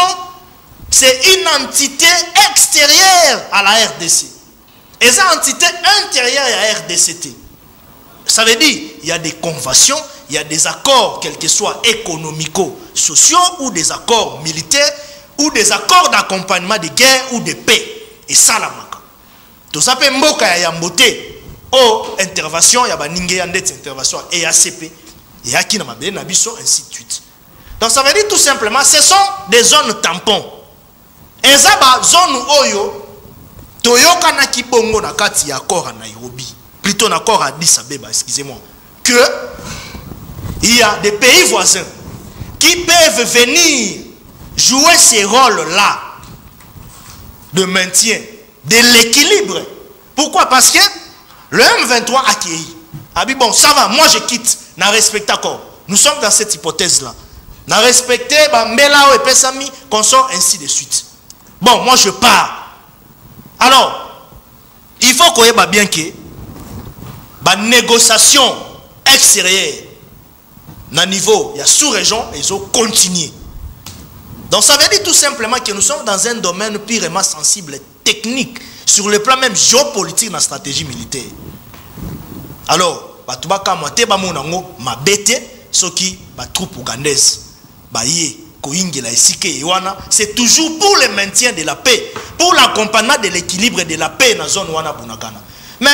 c'est une entité extérieure à la RDC. Et cette entité intérieure à la RDCT. Ça veut dire qu'il y a des conventions, il y a des accords, quels que soient économico-sociaux, ou des accords militaires, ou des accords d'accompagnement de guerre ou de paix. Et ça, la maka. Tout ça, c'est mboka ya yambote. Oh, intervention, il y a baninge yandet intervention, EACP, et Akina Mabé Nabiso, ainsi de suite. Donc ça veut dire tout simplement, ce sont des zones tampons. Et ça, zone oyo, toyoka na kibongo na kati ya accord à Nairobi, plutôt un accord à Addis Abeba, excusez-moi, que il y a des pays voisins qui peuvent venir jouer ces rôles-là de maintien de l'équilibre. Pourquoi? Parce que le M23 a accueilli. Ah oui, bon, ça va, moi je quitte, n'a respecté accord. Nous sommes dans cette hypothèse-là. N'a respecté, Mbelao et Pesami, qu'on sort ainsi de suite. Bon, moi je pars. Alors, il faut qu'on ait bien que la négociation extérieure, dans le niveau, il y a sous-région, et ils ont continué. Donc ça veut dire tout simplement que nous sommes dans un domaine purement sensible, technique, sur le plan même géopolitique dans la stratégie militaire. Alors, troupes ougandaises, c'est toujours pour le maintien de la paix, pour l'accompagnement de l'équilibre de la paix dans la zone wana Bunagana. Mais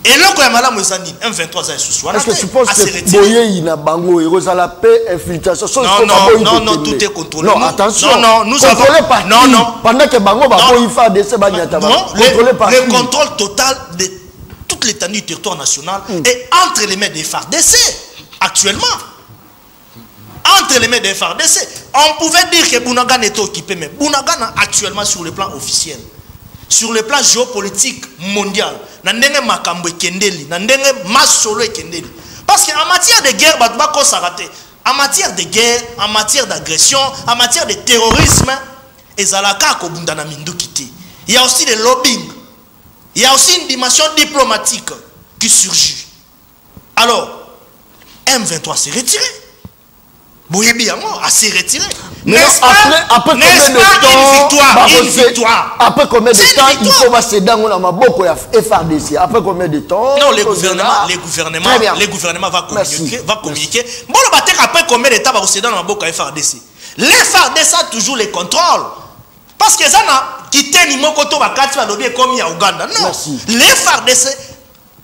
et là quand malamu ezani M23 za sous est-ce que tu penses que boye ina bango et la paix infiltration non, tout est contrôlé. Non, attention. Non, nous avons par non. Pendant que bango ba boy fa de ce bagna contrôlé par le contrôle total de toute l'étendue du territoire national est entre les mains des FARDC actuellement. Entre les mains des FARDC, on pouvait dire que Bunagana est occupé, mais Bunagana actuellement sur le plan officiel, sur le plan géopolitique mondial, nandenge makambo kendeli, nandenge masolo kendeli. Parce qu'en matière de guerre, en matière de guerre, en matière d'agression, en matière de terrorisme, il y a aussi des lobbying, il y a aussi une dimension diplomatique qui surgit. Alors, M23 s'est retiré. Boyebi a s'est retiré. Après combien de temps, une victoire. Après combien de temps il faut passer dans la FARDC? Après combien de temps? Non, le gouvernement va communiquer. Bon, après combien de temps va passer dans la FARDC? Les FARDC a toujours les contrôles. Parce que ça n'a quitté ni mon côté va comme il y a Ouganda. Non.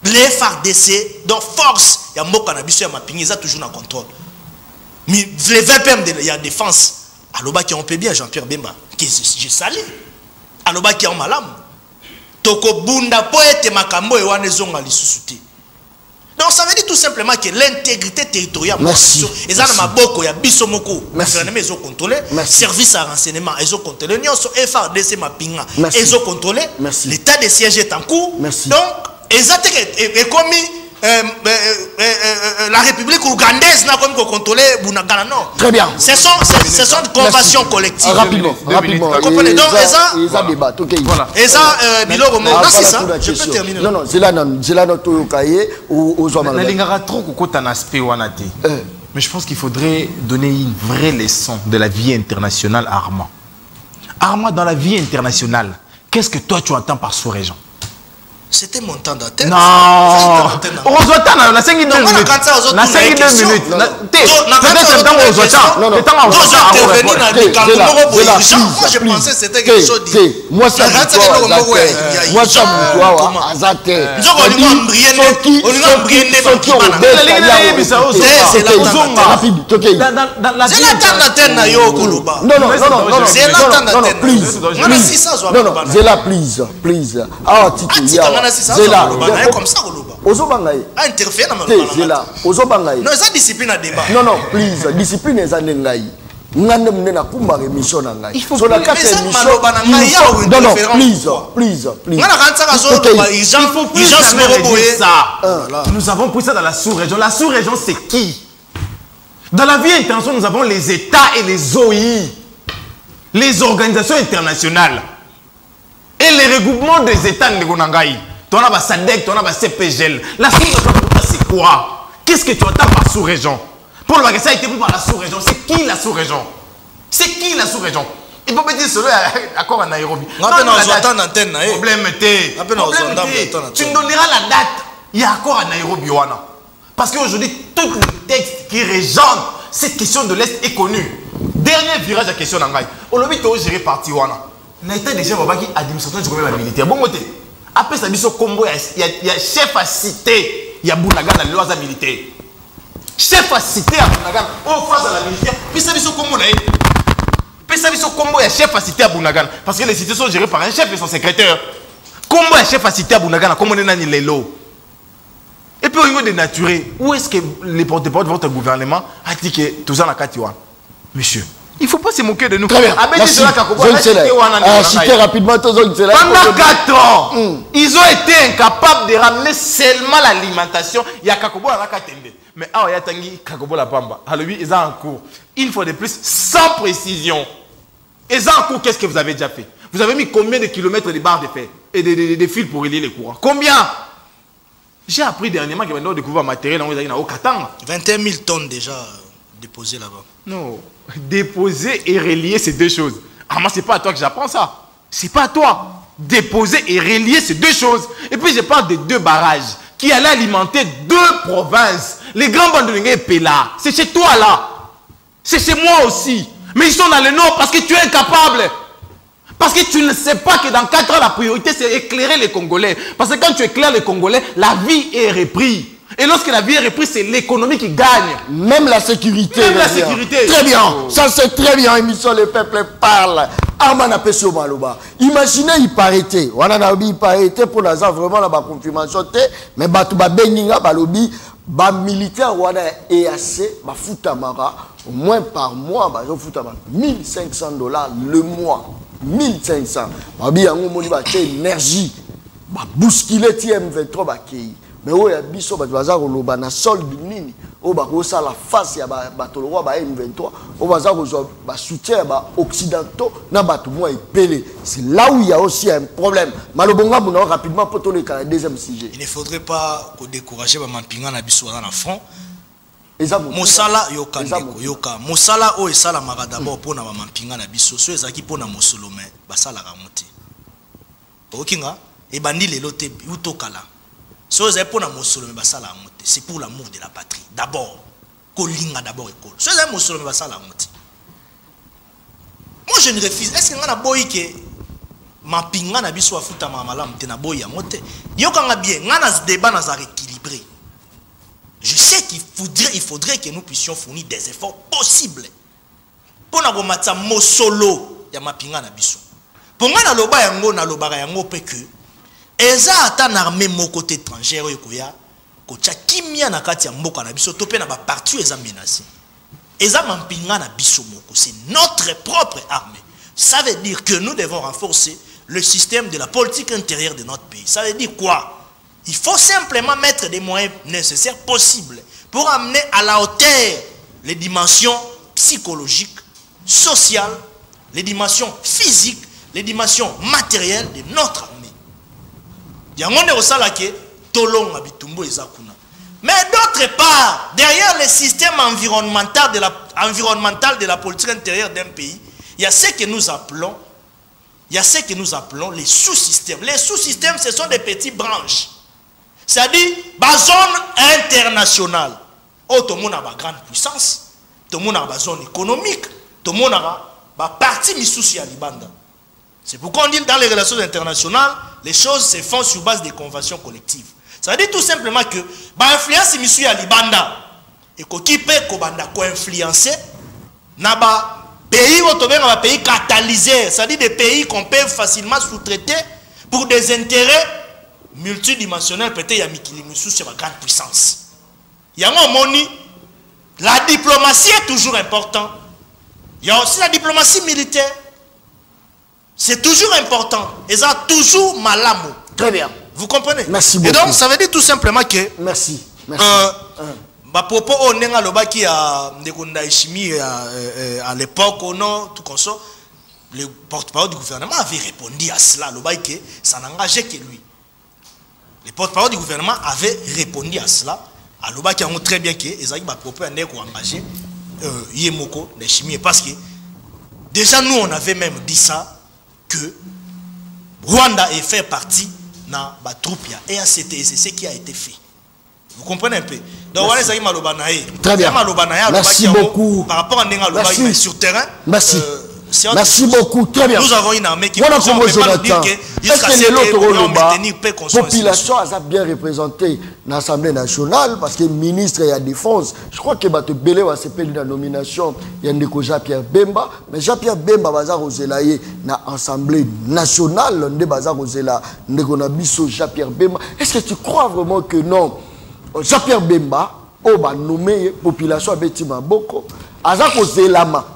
Les FARDC, donc force, il y a Mokanabiso, il y a Mapingi, ils ont toujours le contrôle. Mais les VPM de la défense, Aloba qui on peut bien, Jean-Pierre Bemba, qui j'ai salé. Aloba qui en malam. Toko Bunda poète Makambo et Wanezonga li susute. Donc ça veut dire tout simplement que l'intégrité territoriale, et ça n'a pas beaucoup, il y a Bissomoko, ils ont contrôlé, service à renseignement, ils ont contrôlé, FARDC Mapinga, ils ont contrôlé, l'état de siège est en cours. Donc, ils ont commis. La République ougandaise n'a comme contrôlé Bunagana, non. Très bien. Ce sont des conventions collectives. Rapidement. Comprenez donc, ils ont débat. Voilà. Et ça, c'est ça. Je peux terminer. Non, c'est là notre cahier aux hommes. Il y a trop de aspect wanati. Mais je pense qu'il faudrait donner une vraie leçon de la vie internationale à Armand. Armand, dans la vie internationale, qu'est-ce que toi tu entends par sous-région? C'était mon temps d'antenne. Non. On se voit on a 5 minutes. On a 5 minutes. Moi je pensais que c'était quelque chose de... Moi ça c'est là comme ça interfère dans non ça discipline à débat non please discipline est ngai ngande mnena kumba émission na ngai so la carte émission non please nous avons pris ça dans la sous-région. La sous-région c'est qui? Dans la vie internationale nous avons les États et les OI, les organisations internationales et les regroupements des États de Gonangaï. Tu as la SADC, tu as la CPGL. La sous-région, c'est quoi? Qu'est-ce que tu entends par sous-région? Pour le bagage, ça a été pris par la sous-région. C'est qui la sous-région? C'est qui la sous-région? Il faut me dire cela accord à Nairobi. Problème était. Tu me donneras la date. Il y a accord à Nairobi. Parce qu'aujourd'hui, tous les textes qui régent cette question de l'Est est connu. Dernier virage à la question d'Angaï. On l'a vu gérer parti. Il a été déjà qui administration du gouvernement militaire. Bon côté. Après ça, il y a chef à cité. Il y a Bunagana, la loi militaire. chef à cité à Bunagana. Oh, face à la militaire. Puis ça, ils sont comme on a eu. Puis ça, ils sont comme un chef à cité à Bunagana. Parce que les cités sont gérées par un chef et son secrétaire. Comment un chef à cité à Bunagana, comme on est dans les lots. Et puis au niveau dénaturé, où est-ce que les porte-parole de votre gouvernement a dit que tout ça n'a qu'à tuer? Monsieur, il ne faut pas se moquer de nous. Très bien. Citer rapidement. Pendant 4 ans, ils ont été incapables de ramener seulement l'alimentation. Il y a Kakobo à Katembe. Mais il y a Tangi Kakobo la Pamba. Alors lui, ils ont en cours. Une fois de plus, sans précision. Ils ont en cours, qu'est-ce que vous avez déjà fait? Vous avez mis combien de kilomètres de barres de fer et des fils pour relier les courants? Combien? J'ai appris dernièrement qu'il y a découvert un matériel au Katanga. 21 000 tonnes déjà déposées là-bas. Non, déposer et relier, c'est deux choses. Ah, moi, c'est pas à toi que j'apprends ça. C'est pas à toi. Déposer et relier, c'est deux choses. Et puis, je parle de 2 barrages qui allaient alimenter 2 provinces. Les grands bandes de Lingué et Pela. C'est chez toi, là. C'est chez moi aussi. Mais ils sont dans le nord parce que tu es incapable. Parce que tu ne sais pas que dans 4 ans, la priorité, c'est éclairer les Congolais. Parce que quand tu éclaires les Congolais, la vie est reprise. Et lorsque la vie est reprise, c'est l'économie qui gagne. Même la sécurité. Même la sécurité. Très bien. Ça, c'est très bien. Émission Le Peuple parle. Amana Pesso Maloba. Imaginez, il paraîtait. On a dit, il paraîtait pour l'instant, vraiment, la confirmation. Mais Batouba Beninga, Balobi, militaire, Rwanda EAC, Foutamara, au moins par mois, Foutamara, $1 500 le mois. 1500. Babi yango moni ba té énergie. Ba bousculer TM23 ba kei. Mais o ya biso ba baza ko loba na solde nini. O ba ko sala face ya ba toloro ba M23. O baza ko ba soutien ba occidentaux na ba tout moi epelé. C'est là où il y a aussi un problème. Malobonga buna rapidement pour le deuxième sujet. Il ne faudrait pas ko décourager ba mampinga na biso na front. Mosala yoka mosala o esala maka d'abord pona ba mampinga na biso so ezaki pona mosolome basala ka muti okinga e bandi lelo te utokala so ezaki pona mosolome basala muti c'est pour l'amour de la patrie d'abord kolinga d'abord école so ezaki mosolome basala muti moi je ne refuse est-ce que ngana boyi ke mampinga na biso afuta malamu te na boyi yango te yokanga bien ngana débat na za rééquilibré. Je sais qu'il faudrait que nous puissions fournir des efforts possibles. Pour nous mettre mosolo ya mapinga na biso. Pour nga na loba yango na loba yango pe que eza ata na armée moko côté étrangère yokoya ko tia kimia na kati ya mboka na biso to pe na ba partout eza menacé. Eza mapinga na biso moko, c'est notre propre armée. Ça veut dire que nous devons renforcer le système de la politique intérieure de notre pays. Ça veut dire quoi? Il faut simplement mettre des moyens nécessaires possibles pour amener à la hauteur les dimensions psychologiques, sociales, les dimensions physiques, les dimensions matérielles de notre armée. Mais d'autre part, derrière le système environnemental de la politique intérieure d'un pays, il y a ce que nous appelons, les sous-systèmes. Les sous-systèmes, ce sont des petites branches. C'est-à-dire, la zone internationale. Oh, tout le monde a une grande puissance. Tout le monde a une zone économique. Tout le monde a une partie de Libanda. C'est pourquoi on dit dans les relations internationales, les choses se font sur base des conventions collectives. Ça veut dire tout simplement que l'influence de à Libanda et qui peut influencer pays catalysés, c'est-à-dire des pays qu'on peut facilement sous-traiter pour des intérêts multidimensionnel peut-être il y a Mikilimusu sur ma grande puissance. Il y a un moni, la diplomatie est toujours importante. Il y a aussi la diplomatie militaire. C'est toujours important. Et ça a toujours malamo. Très bien. Vous comprenez? Merci beaucoup. Et donc ça veut dire tout simplement que merci. Ma propos on est là qui a à l'époque non tout comme ça le porte-parole du gouvernement avait répondu à cela le bail que ça n'engageait que lui. Les porte-parole du gouvernement avaient répondu à cela. À l'Oba qui a très bien que Ezaki va proposer un engagé Yemoko, les chimiers, parce que déjà nous on avait même dit ça que Rwanda est fait partie de la troupe et c'est ce qui a été fait. Vous comprenez un peu? Donc voilà Ezaki Malobanae. Très bien. Merci beaucoup. Par rapport à Nenga Loba sur terrain. Merci. Merci beaucoup, très bien. Nous avons une armée qui voilà comment Jonathan. Est-ce que la population a bien représentée dans l'Assemblée nationale parce que le ministre et la défense, je crois que va te belé va se payer la nomination, il y a un Jean-Pierre Bemba, mais Jean-Pierre Bemba va s'arroser dans l'Assemblée nationale, on va s'arroser là, on a biso Jean-Pierre Bemba. Est-ce que tu crois vraiment que non, Jean-Pierre Bemba, on va nommer la population à Betima Boko?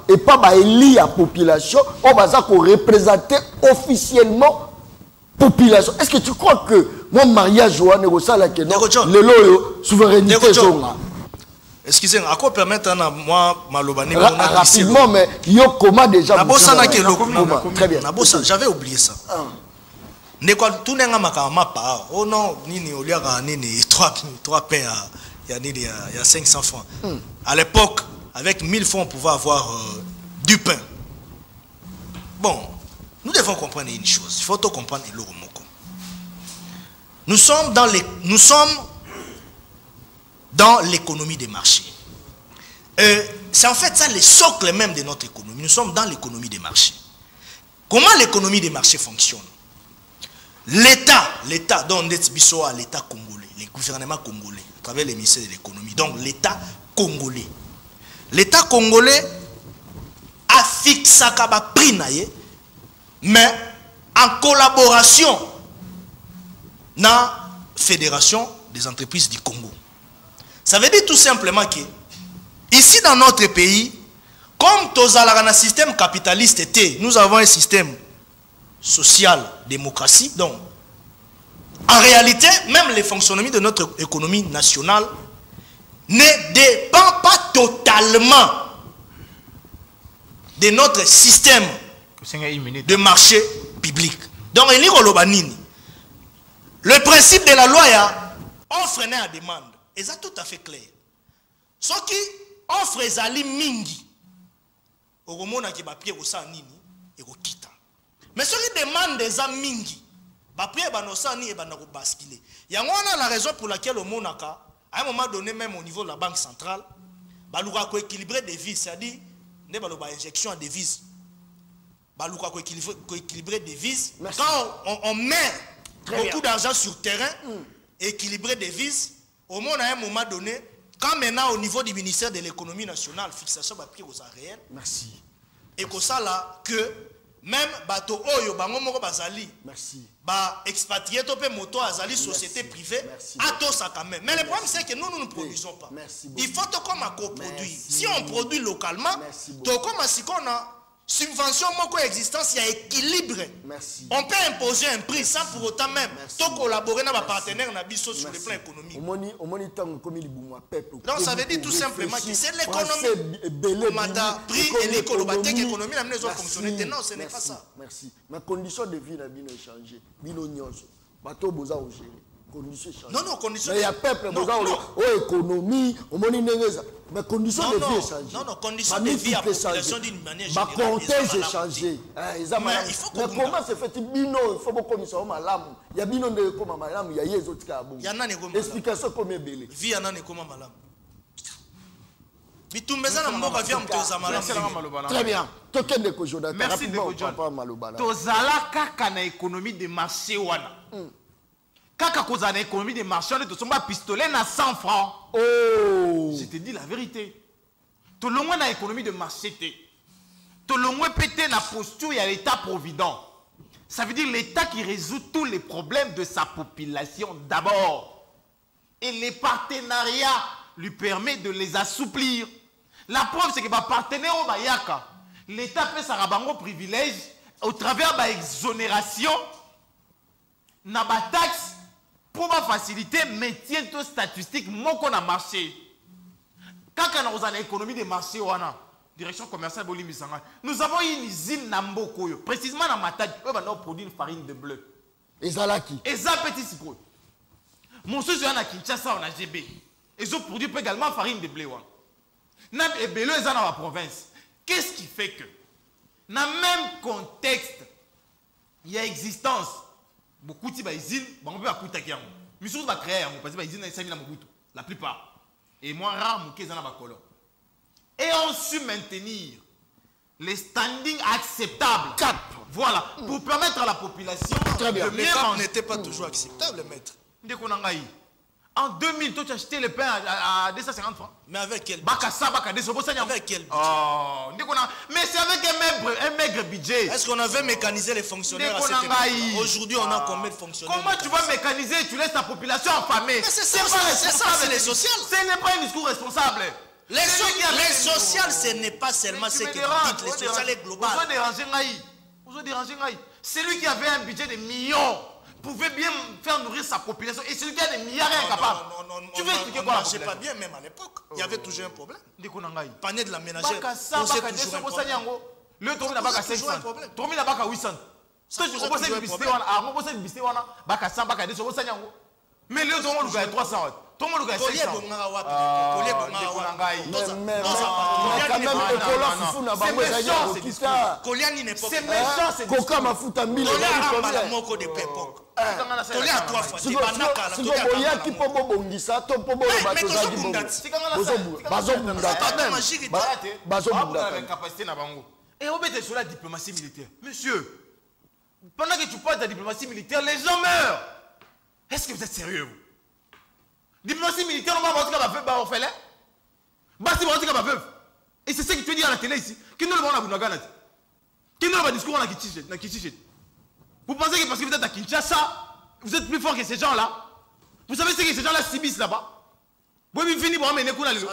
Et pas la population, on va représenter officiellement la population. Est-ce que tu crois que mon mariage le souveraineté excusez-moi, à quoi permettre à moi malobani rapidement, mais il y a comment déjà très bien. J'avais oublié ça. Tout n'est pas oh non, nini oliaga nini 3 pains il y a 500 francs. À l'époque, avec 1000 francs, on pouvait avoir du pain. Bon, nous devons comprendre une chose. Il faut tout comprendre. Nous sommes dans l'économie des marchés. C'est en fait ça le socle même de notre économie. Nous sommes dans l'économie des marchés. Comment l'économie des marchés fonctionne? L'État, donc l'État congolais, le gouvernement congolais, à travers le ministère de l'économie, donc l'État congolais. L'État congolais a fixé un prix, mais en collaboration dans la Fédération des entreprises du Congo. Ça veut dire tout simplement que, ici dans notre pays, comme tous un système capitaliste, nous avons un système social, démocratie, donc en réalité, même le fonctionnement de notre économie nationale ne dépend pas totalement de notre système de marché public. Donc, le principe de la loi est offre à demande. Et ça tout à fait clair. Ce qui offre les mingi, au moment où il y a nini, et au kita. Mais ce qui demande des mingi, il y a la raison pour laquelle au Monaka, à un moment donné, même au niveau de la banque centrale, il y a équilibrer des devises, c'est-à-dire il y a une injection de devises. Il y a équilibrer des devises. Quand on met beaucoup d'argent sur le terrain, équilibrer des devises, au moins à un moment donné, quand maintenant au niveau du ministère de l'économie nationale, fixation de prix aux réels, merci. Et que ça là, que même bateau oyo bango moko bazali merci ba expatrié topé moto azali société privée à tout ça quand même. Mais le problème c'est que nous ne produisons pas. Il faut que comme à coproduire. Si on produit localement, to comme si qu'on a subvention moko existence, il y a équilibre. Merci. On peut imposer un prix sans pour autant même to collaborer avec nos partenaires sur le plan économique. Donc ça veut dire tout simplement que c'est l'économie. Prix et l'économie n'a pas fonctionné. Non, ce n'est pas ça. Merci. Ma condition de vie n'a pas changé. Non, non, condition de vie. Mais il y a peuple, économie, mais condition de vie changé. Non, non, condition de vie à population d'une manière générale. Ma contexte est changé. Mais comment se fait-il bino? Il faut que nous soyons malades. Il y a bino de comme malade, il y a des autres cas. Il y en a des comme explication comme belé. Vie y en a des comme malade. Bitumbeza na mboka via mtoza malade. Très bien. Token de Jonathan. Merci de Jonathan. Tozala kaka na économie de marché wana. Kaka koza na économie de marché on tosomba pistolet na 100 francs. Oh, je te dis la vérité. To longwe na économie de marché te. To longwe pété na posture ya l'état provident. Ça veut dire l'état qui résout tous les problèmes de sa population d'abord. Et les partenariats lui permettent de les assouplir. La preuve c'est que ba partenaire au bayaka, l'état fait sa rabango privilège au travers de l'exonération na ba taxe pour faciliter le maintien de statistique moko na marché. Quand on a une économie de marché, direction commerciale nous avons une usine na Mboko, précisément dans Matadi, où on produit une farine de bleu. Et ça là qui? Et ça petit citron. Mon souci à Kinshasa, on a GB. Ils ont produit également farine de blé. Nam et bleu dans la province. Qu'est-ce qui fait que dans le même contexte, il y a existence. Beaucoup de usines, on peut acouter qui mais surtout va créer parce que les usines sont la plupart. Et moi rare mon dans la colon. Et on su maintenir les standings acceptables. 4. Voilà, pour permettre à la population Très bien. de Les bien CAP manger. n'étaient pas toujours acceptables, maître. En 2000, toi tu as acheté le pain à 250 francs. Mais avec quel budget? Baka baka 200 Avec quel budget? Oh, mais c'est avec un maigre budget. Est-ce qu'on avait mécanisé les fonctionnaires à cette époque? Aujourd'hui, on a combien de fonctionnaires? Comment tu vas mécaniser? Tu laisses ta population affamée. Mais c'est ça, c'est les sociales. Ce n'est pas un discours responsable. Les sociales, ce n'est pas seulement ce que vous dites, les sociales est global. Vous avez dérangé. Celui qui avait un budget de millions pouvait bien faire nourrir sa population. Et celui qui a des milliards est incapable. Tu veux expliquer quoi? Je ne sais pas bien, même à l'époque. Il y avait toujours un problème. Panier de la ménagère. Posait toujours un problème. Le tour n'a pas qu'à 500. Tour n'a pas qu'à 800. Mais le tour n'a pas 300. Tout le monde a 500. C'est méchant, c'est Coca m'a foutu à 1000 Et on met sur la diplomatie militaire. Monsieur, pendant que tu parles de la diplomatie militaire, les gens meurent. Est-ce que vous êtes sérieux, vous? Diplomatie militaire, on va voir ce qu'on va faire. Et c'est ce que tu dis à la télé ici. Qui ne le voit dans la qui ne le voit discours dans Kichiché. Vous pensez que parce que vous êtes à Kinshasa, vous êtes plus fort que ces gens-là? Vous savez ce que ces gens-là subissent là-bas? Ça,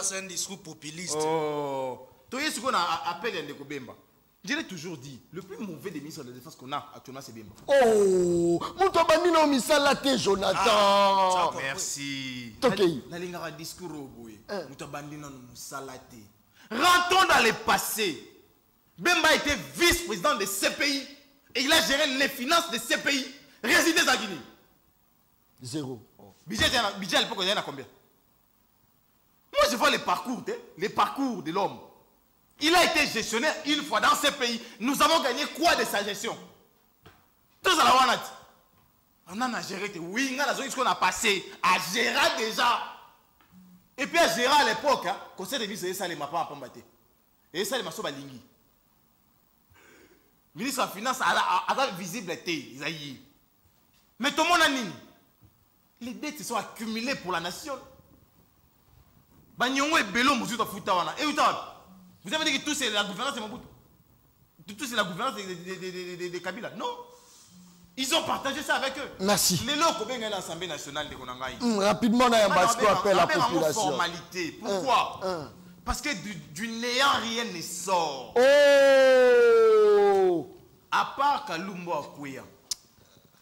c'est un discours populiste. Oh, tu sais ce qu'on appelle un Bemba. Je l'ai toujours dit, le plus mauvais des ministres de la Défense qu'on a actuellement, c'est Bemba. Oh, Moutobandino Misalate, Jonathan. Merci. Tokei. Nalingara discours au boy. Moutobandino Misalate. Rentrons dans le passé. Bemba était vice-président de CPI et il a géré les finances de CPI. Résidé à Guinée. 0. Budget à l'époque, il y en a combien? Moi, je vois les parcours de l'homme. Il a été gestionnaire une fois dans ces pays. Nous avons gagné quoi de sa gestion? Tout ça, on a géré. Oui, on a ce qu'on a passé à gérer déjà. Et puis à gérer à l'époque, conseil de ministre, ça les m'a pas combattu. Et ça les m'a sauvé Lingui. Ministre de la Finance a visibilité. Mais tout le monde a dit, les dettes se sont accumulées pour la nation. Vous avez dit que tout c'est la gouvernance de Mobutu. Tout c'est la gouvernance de Kabila. Non. Ils ont partagé ça avec eux. Merci. Les locaux viennent à l'Assemblée nationale de Konangaï. Rapidement, on a un basque appelle la population. Formalité. Pourquoi? Parce que du néant, rien ne sort. Oh! À part Kalumbo Akouya.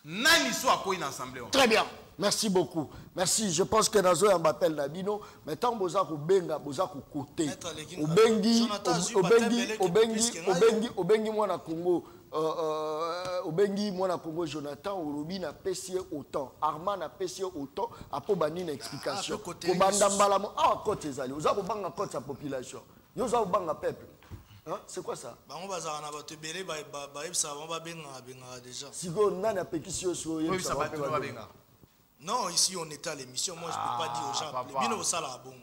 Nani soit Akouya dans l'Assemblée. Très bien. Merci beaucoup. Merci. Je pense que Nazo un appel Nabino. Maintenant, Boza Benga, Boza côté. Obengi mwana Congo. Obengi mwana Congo Jonathan Orobi na pesier autant. Armand na pesier autant. Apo bani na explication. Kobanda mbalamo. Ah, côté ezali. Oza banga côté sa population. Yoza banga peuple. Hein? C'est quoi ça? Non, ici on était à l'émission. Moi, je ne peux pas dire aux gens. Bien au salaire, bon.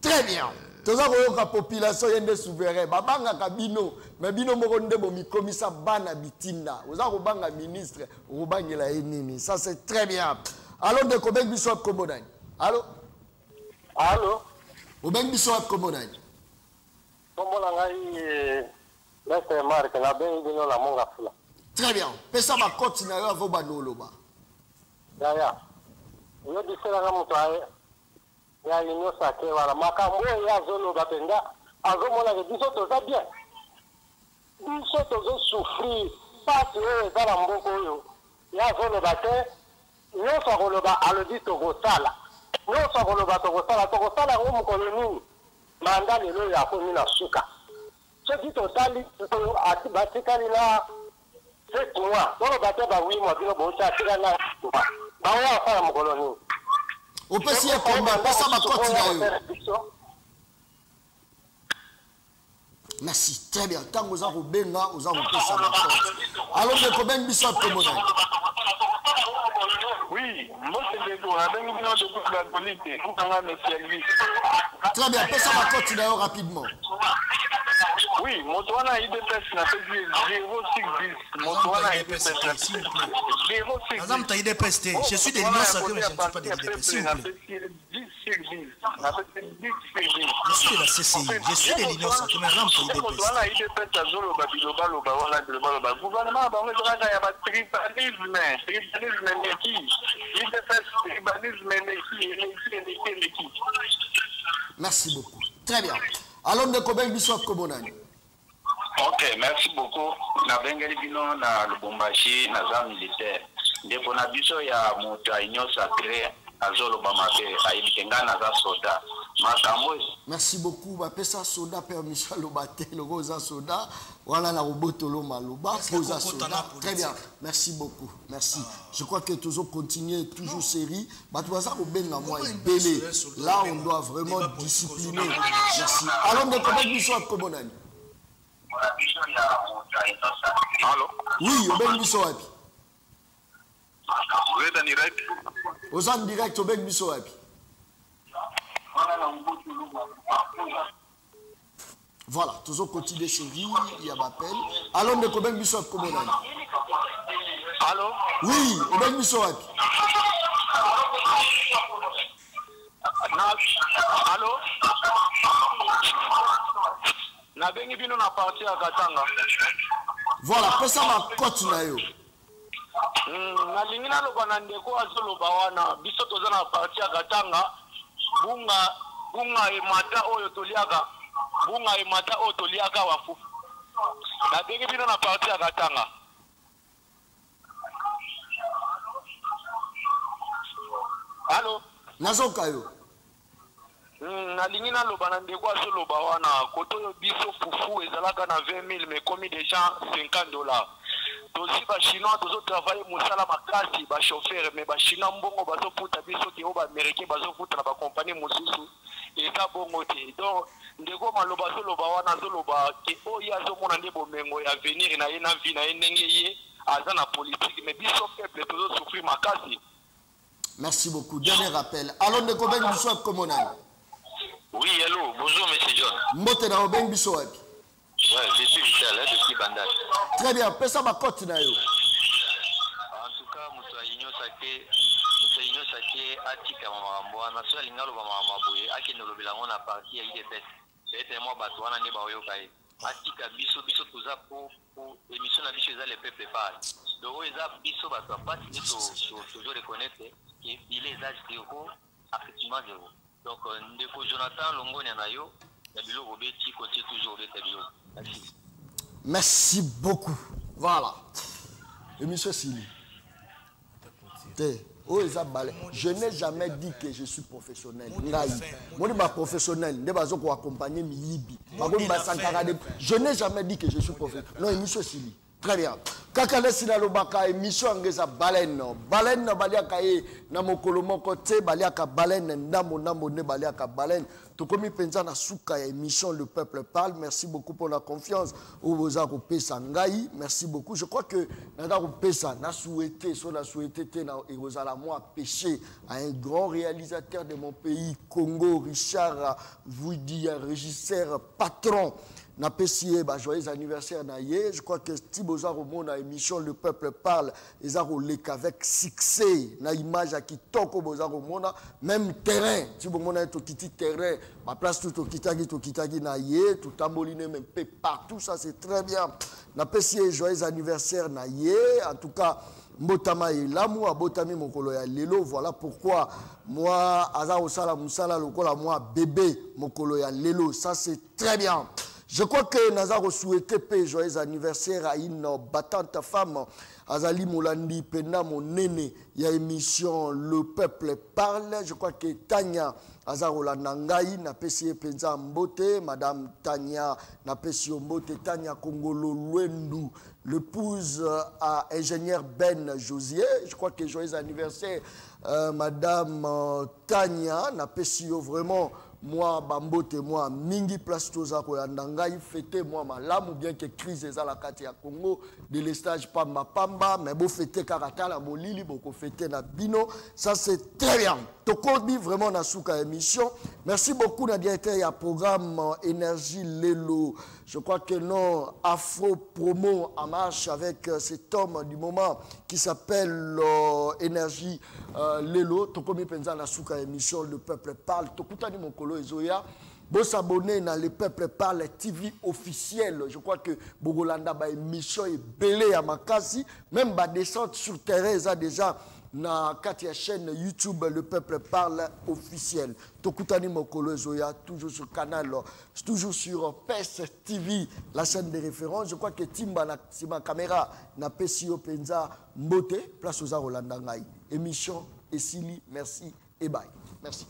Très bien. Tout ça, la population est souveraine. Babanga kabino, mais bino moronde bomi commissaire bana bitinda. Vous avez un ministre, la ennemi. Ça c'est très bien. Allô de Kobek Bishop Komodan. Allô? Allô? Kobek Bishop Komodan. Très bien. Pesa ma continue à vos banoloba. Ya. Yo disela na mtu ya union sacrée wala makambo ya zolo batenda azomona que biso toza bien. Biso tozo souffrir parce que za la mboko yo. Ya zolo bate yo so koloba alobi to gosala. Yo so koloba to gosala ngo mukoloni. Manda lelo ya ko mina suka. Ce qui totali to atibatikali la c'est moi. Dans le bateau, oui, moi, je vais vous dire que au PC, ça va continuer. Merci, très bien. Tant que vous avez benga, vous avez fait ça. Alors, je vais vous dire que oui, moi, c'est le tour. Avec une de la politique, nous avons un service. Très bien, peut ça va continuer rapidement. Oui, Motoana IDPS n'a fait 0610. Motoana IDPS n'a fait 0610. Je suis des lions sacrés, mais je ne suis pas des IDPS. S'il vous plaît. Je suis de la CCI. Je suis des lions sacrés, mais je suis pas des Merci beaucoup. Très bien. Allons de Kobel Bissot Kobonani. Ok, merci beaucoup. Na bengeli bino na Lubumbashi na za militaire. Ndipo na biso ya moto inyo sacré azolo bamabe ayikenga na za soda. Makambo. Merci beaucoup. Ba pesa soda permission lobate le rosa soda. Voilà la robotolo maloba posa soda. Très bien. Merci beaucoup. Merci. Je crois que toujours continuer toujours série. Ba tu vas obenga moi belé. Là on doit vraiment discipliner. Merci. Allons de Kobel Bissot Kobonani. Allô? Oui, Obeng Bisso wapi? Vous êtes en direct? Vous êtes en direct, Obeng Bisso wapi? Voilà, toujours continuer série, il y a m'appel. Allons de Obeng Bisso wapi Kobonani. Allô? Oui, Obeng Bisso wapi? Allô? Na bengi bino na parti ya Katanga. Voilà, pesa ma cote na yo. Na lingina loba na ndeko azoloba wana biso toza na parti ya Katanga. Bunga emata oyo toliaka. Bunga emata oyo toliaka wafu. Na bengi bino na parti ya Katanga. Allô? Nazoka yo. Na lingina loba na ndeko azoloba wana koto yo biso fufu ezalaka na 20 000 mais commis déjà $50. Tosi ba chinois tozo travailler musala makasi ba chauffeur mais ba chinois mbongo bazo futa biso ki oba américain bazo futa na ba compagnie mususu eza bongo te. Donc ndeko maloba zoloba wana zoloba ke oyo azomona nde bomengo ya venir na ye na vie na ye ndenge ye aza na politique mais biso peuple tozo souffrir makasi. Merci beaucoup. Dernier rappel. Allons de Kobeng Bisso wapi Komonani. Oui, hello, bonjour monsieur John. Mbote na Obeng Bisso wapi? Ouais, je suis Vital, depuis Bandal. Très bien, pesa ma cote na yo. En tout cas, Moussaïnyo Sake, Atika Mamamboa, Nassau Lingalo Mamamaboué, Akinolo Bilangon à partir IDPS. C'est moi, Batouana Neba Oyokai. Atika Bisso Touza pour émission la vie les peuples parlent. Donc, ils ont Bisso Batouana, pas toujours reconnaître qu'il est âge zéro, effectivement zéro. Donc, Ndeko Jonathan Longo Nyanayo, Nabilo Robeti, continue toujours au Bétabilo. Merci. Merci beaucoup. Voilà. Et monsieur Sili. Je n'ai jamais dit que je suis professionnel. Moi, je suis professionnel. Je n'ai jamais dit que je suis professionnel. Non, monsieur Sili. Très bien. Kakale sinalobaka émission ngeza baleine baliaka ye na mokolo moko te baliaka baleine ndambo ne baliaka baleine tokomi penza na suka ya émission Le Peuple Parle. Merci beaucoup pour la confiance au boza ko pesa ngai. Merci beaucoup. Je crois que nada ko pesa na souhaité te na ezala moi péché à un grand réalisateur de mon pays Congo, Richard Vouidi, un régisseur patron. Na PCA, joyeux anniversaire na ye. Je crois que Tiboza Romon a émission Le Peuple Parle. Ils ont lek avec succès. Na image à qui toko Boza Romon même terrain. Tibomona est au kiti terrain. Ma place tout au kitagi na ye. Tout tamboline même peu partout. Ça c'est très bien. Na PCA, joyeux anniversaire na ye. En tout cas, Mbotama et l'amour, Botami Mokolo ya Lelo. Voilà pourquoi moi, Aza Osala Moussala, Lokola, moi, bébé Mokolo ya Lelo. Ça c'est très bien. Je crois que Nazaro souhaitait paix joyeux anniversaire à une battante femme, Azali Moulandi, Pena, mon néné, il y a émission Le Peuple Parle. Je crois que Tania Azaro Lanangaï, n'a pas essayé Penza Mbote, Madame Tania, n'a pas essayé Mbote, Tania Kongolo Luendu, l'épouse à ingénieur Ben Josier. Je crois que joyeux anniversaire, Madame Tania, n'a pas essayé vraiment. Moi, Bambote, moi, Mingi Place Tozako Yandangaï, fêtez moi malamu, bien que crise est à la Katia Congo, de l'estage Pamba Pamba, mais beau fêter Karata, la Molili, beaucoup fêter na Bino, ça c'est très bien. Tokobi vraiment na souka émission, Merci beaucoup, Nadia. Il y a un programme Énergie Lelo. Je crois que non, Afro Promo en marche avec cet homme du moment qui s'appelle Énergie Lelo. Tokomi Penza na souka émission Le Peuple Parle. Tokutani Mokolo Ezoya. Vous s'abonner dans Le Peuple Parle TV officiel. Je crois que Bogolanda ba émission est belée à Makasi. Même ba descente sur terrain, ça déjà. Na Katia chaîne YouTube Le Peuple Parle officiel. Tokutani Mokolo Zoya, toujours sur canal, toujours sur PES TV, la chaîne de référence. Je crois que Timba, c'est ma caméra, na Pesio Penza Mbote, place aux Rolanda Ngai. Émission Essili, merci et bye. Merci.